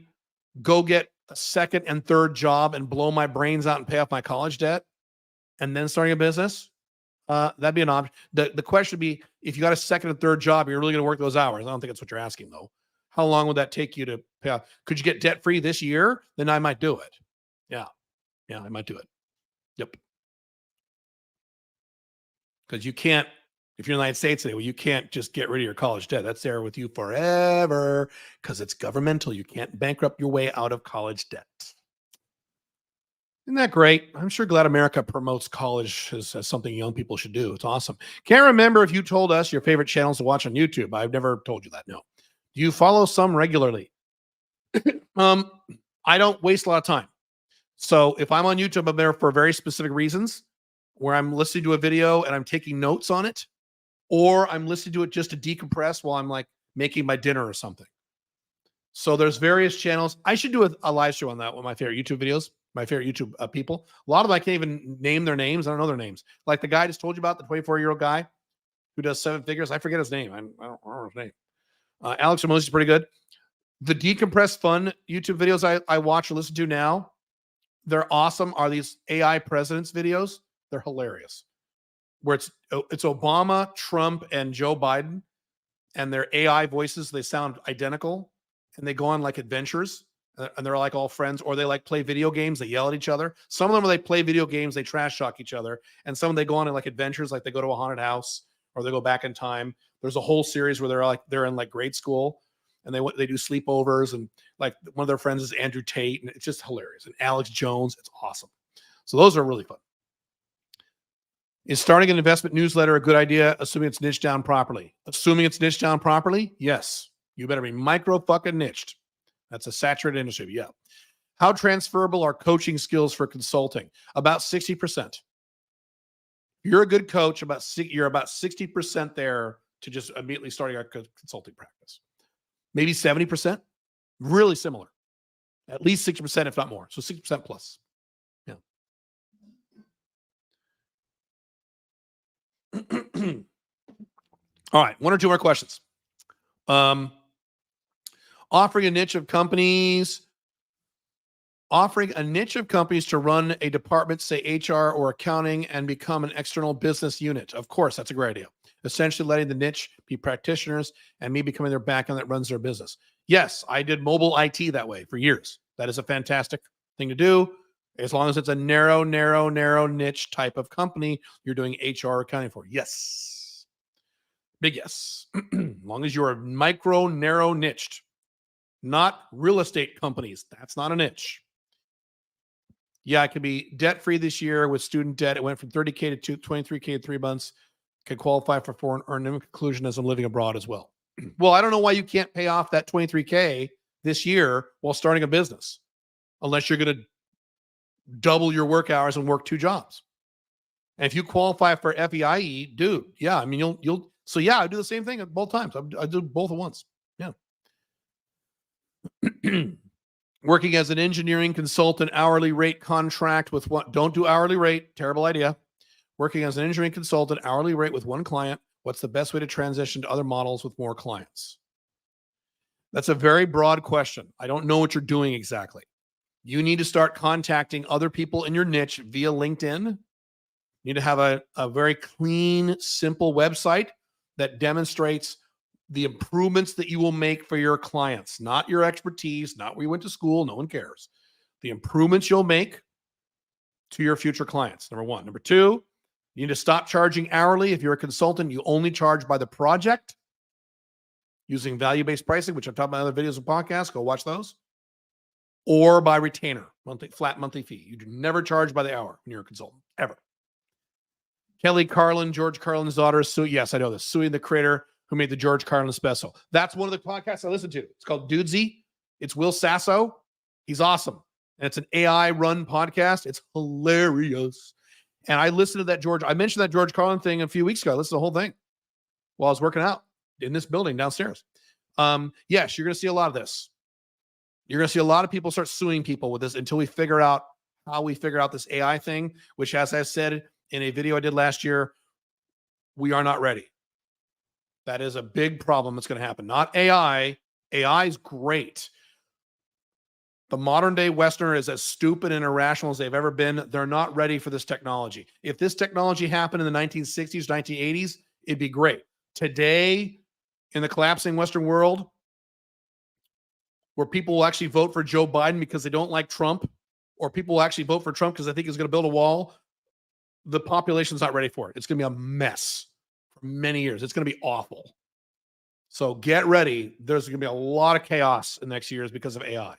go get a second and third job and blow my brains out and pay off my college debt and then starting a business, that'd be an option. The question would be, if you got a second and third job, you're really going to work those hours. I don't think that's what you're asking, though. How long would that take you to pay off? Could you get debt-free this year? Then I might do it. Yeah, I might do it. Yep. Because you can't, if you're in the United States today, well, you can't just get rid of your college debt. That's there with you forever because it's governmental. You can't bankrupt your way out of college debt. Isn't that great? I'm sure Glad America promotes college as something young people should do. It's awesome. Can't remember if you told us your favorite channels to watch on YouTube. I've never told you that. No. Do you follow some regularly? I don't waste a lot of time. So if I'm on YouTube, I'm there for very specific reasons, where I'm listening to a video and I'm taking notes on it, or I'm listening to it just to decompress while I'm like making my dinner or something. So there's various channels. I should do a live show on that, one of my favorite YouTube videos, my favorite YouTube people. A lot of them I can't even name their names. I don't know their names. Like the guy I just told you about, the 24-year-old guy who does 7 figures. I forget his name. I don't remember his name. Alex Ramosi is pretty good. The decompressed fun YouTube videos I watch or listen to now, they're awesome. Are these AI presidents videos? They're hilarious. Where it's Obama, Trump, and Joe Biden, and their AI voices, they sound identical, and they go on like adventures, and they're like all friends, or they like play video games, they yell at each other. Some of them, when they play video games, they trash talk each other, and some of them, they go on like adventures, like they go to a haunted house, or they go back in time. There's a whole series where they're in like grade school and they do sleepovers, and like one of their friends is Andrew Tate, and it's just hilarious. And Alex Jones, it's awesome. So those are really fun. Is starting an investment newsletter a good idea, assuming it's niched down properly? Assuming it's niched down properly, yes. You better be micro fucking niched. That's a saturated industry, yeah. How transferable are coaching skills for consulting? About 60%. You're a good coach, you're about 60% there to just immediately starting a consulting practice. Maybe 70%, really similar. At least 60%, if not more. So 60% plus. Yeah. All right, one or two more questions. Offering a niche of companies to run a department, say HR or accounting, and become an external business unit. Of course, that's a great idea. Essentially letting the niche be practitioners and me becoming their backend that runs their business. Yes, I did mobile IT that way for years. That is a fantastic thing to do. As long as it's a narrow niche type of company you're doing HR accounting for. Yes. Big yes. As long as you're narrow niched. Not real estate companies. That's not a niche. Yeah, I could be debt-free this year with student debt. It went from 30K to 23K in 3 months. Could qualify for foreign earning conclusion as I'm living abroad as well. Well, I don't know why you can't pay off that 23K this year while starting a business, unless you're going to double your work hours and work 2 jobs. And if you qualify for FEIE, dude, yeah, I mean, so yeah, I do the same thing at both times. I do both at once. Yeah. Working as an engineering consultant, hourly rate contract with what? Don't do hourly rate. Terrible idea. Working as an engineering consultant, hourly rate with one client. What's the best way to transition to other models with more clients? That's a very broad question. I don't know what you're doing exactly. You need to start contacting other people in your niche via LinkedIn. You need to have a very clean, simple website that demonstrates the improvements that you will make for your clients, not your expertise, not where you went to school. No one cares. The improvements you'll make to your future clients, number one. Number two, you need to stop charging hourly. If you're a consultant, you only charge by the project using value-based pricing, which I've talked about in other videos and podcasts. Go watch those. Or by retainer, flat monthly fee. You do never charge by the hour when you're a consultant, ever. Kelly Carlin, George Carlin's daughter, yes, I know this, suing the creator who made the George Carlin special. That's one of the podcasts I listen to. It's called Dudesy. It's Will Sasso. He's awesome. And it's an AI run podcast. It's hilarious. And I listened to that I mentioned that George Carlin thing a few weeks ago. I listened to the whole thing while I was working out in this building downstairs. Yes, you're going to see a lot of this. You're going to see a lot of people start suing people with this until we figure out how we figure out this AI thing, which, as I said in a video I did last year, we are not ready. That is a big problem that's going to happen. Not AI. AI is great. The modern day Westerner is as stupid and irrational as they've ever been. They're not ready for this technology. If this technology happened in the 1960s, 1980s, it'd be great. Today, in the collapsing Western world, where people will actually vote for Joe Biden because they don't like Trump, or people will actually vote for Trump because they think he's going to build a wall, the population's not ready for it. It's going to be a mess for many years. It's going to be awful. So get ready. There's going to be a lot of chaos in the next years because of AI.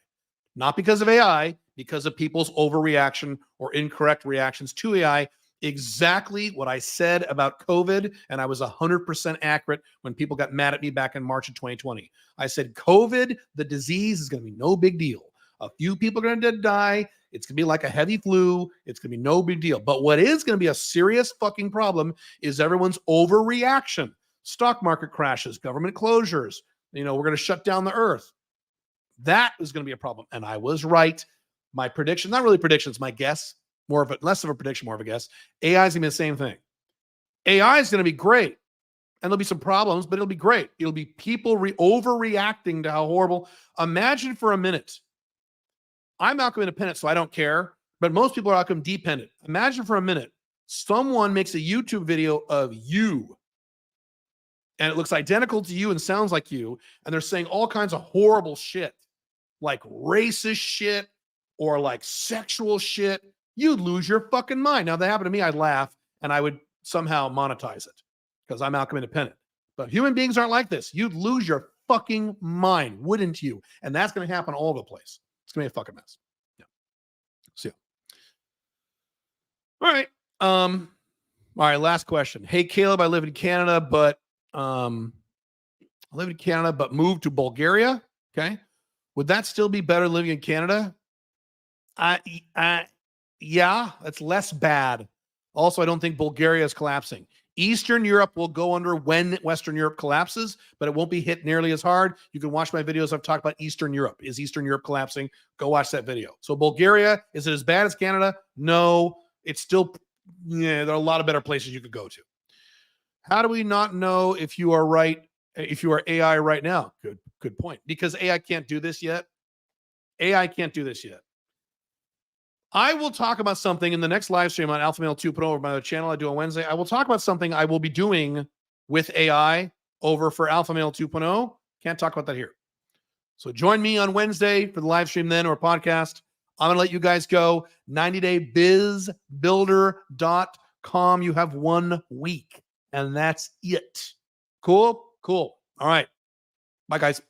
Not because of AI, because of people's overreaction or incorrect reactions to AI. Exactly what I said about COVID, and I was 100% accurate when people got mad at me back in March of 2020. I said, COVID, the disease, is going to be no big deal. A few people are going to die. It's going to be like a heavy flu. It's going to be no big deal. But what is going to be a serious fucking problem is everyone's overreaction. Stock market crashes, government closures. We're going to shut down the earth. That is going to be a problem. And I was right. My prediction, not really predictions, my guess, less of a prediction, more of a guess. AI is going to be the same thing. AI is going to be great. And there'll be some problems, but it'll be great. It'll be people overreacting to how horrible. Imagine for a minute. I'm outcome independent, so I don't care. But most people are outcome dependent. Imagine for a minute. Someone makes a YouTube video of you. And it looks identical to you and sounds like you. And they're saying all kinds of horrible shit. Like racist shit or like sexual shit. You'd lose your fucking mind. Now, if that happened to me, I'd laugh and I would somehow monetize it. because I'm outcome independent. But human beings aren't like this. You'd lose your fucking mind, wouldn't you? And that's going to happen all over the place. It's going to be a fucking mess. Yeah. So, yeah. All right. All right. Last question. Hey, Caleb, I live in Canada, but moved to Bulgaria. Okay. Would that still be better living in Canada? Yeah, it's less bad. Also, I don't think Bulgaria is collapsing. Eastern Europe will go under when Western Europe collapses, but it won't be hit nearly as hard. You can watch my videos. I've talked about Eastern Europe. Is Eastern Europe collapsing? Go watch that video. So Bulgaria, is it as bad as Canada? No, it's still, there are a lot of better places you could go to. How do we not know if you are right, if you are AI right now? Good point. Because AI can't do this yet. AI can't do this yet. I will talk about something in the next live stream on Alpha Male 2.0 over my other channel I do on Wednesday. I will talk about something I will be doing with AI over for Alpha Male 2.0. Can't talk about that here. So join me on Wednesday for the live stream then or podcast. I'm going to let you guys go. 90daybizbuilder.com. You have 1 week, and that's it. Cool? Cool. All right. Bye, guys.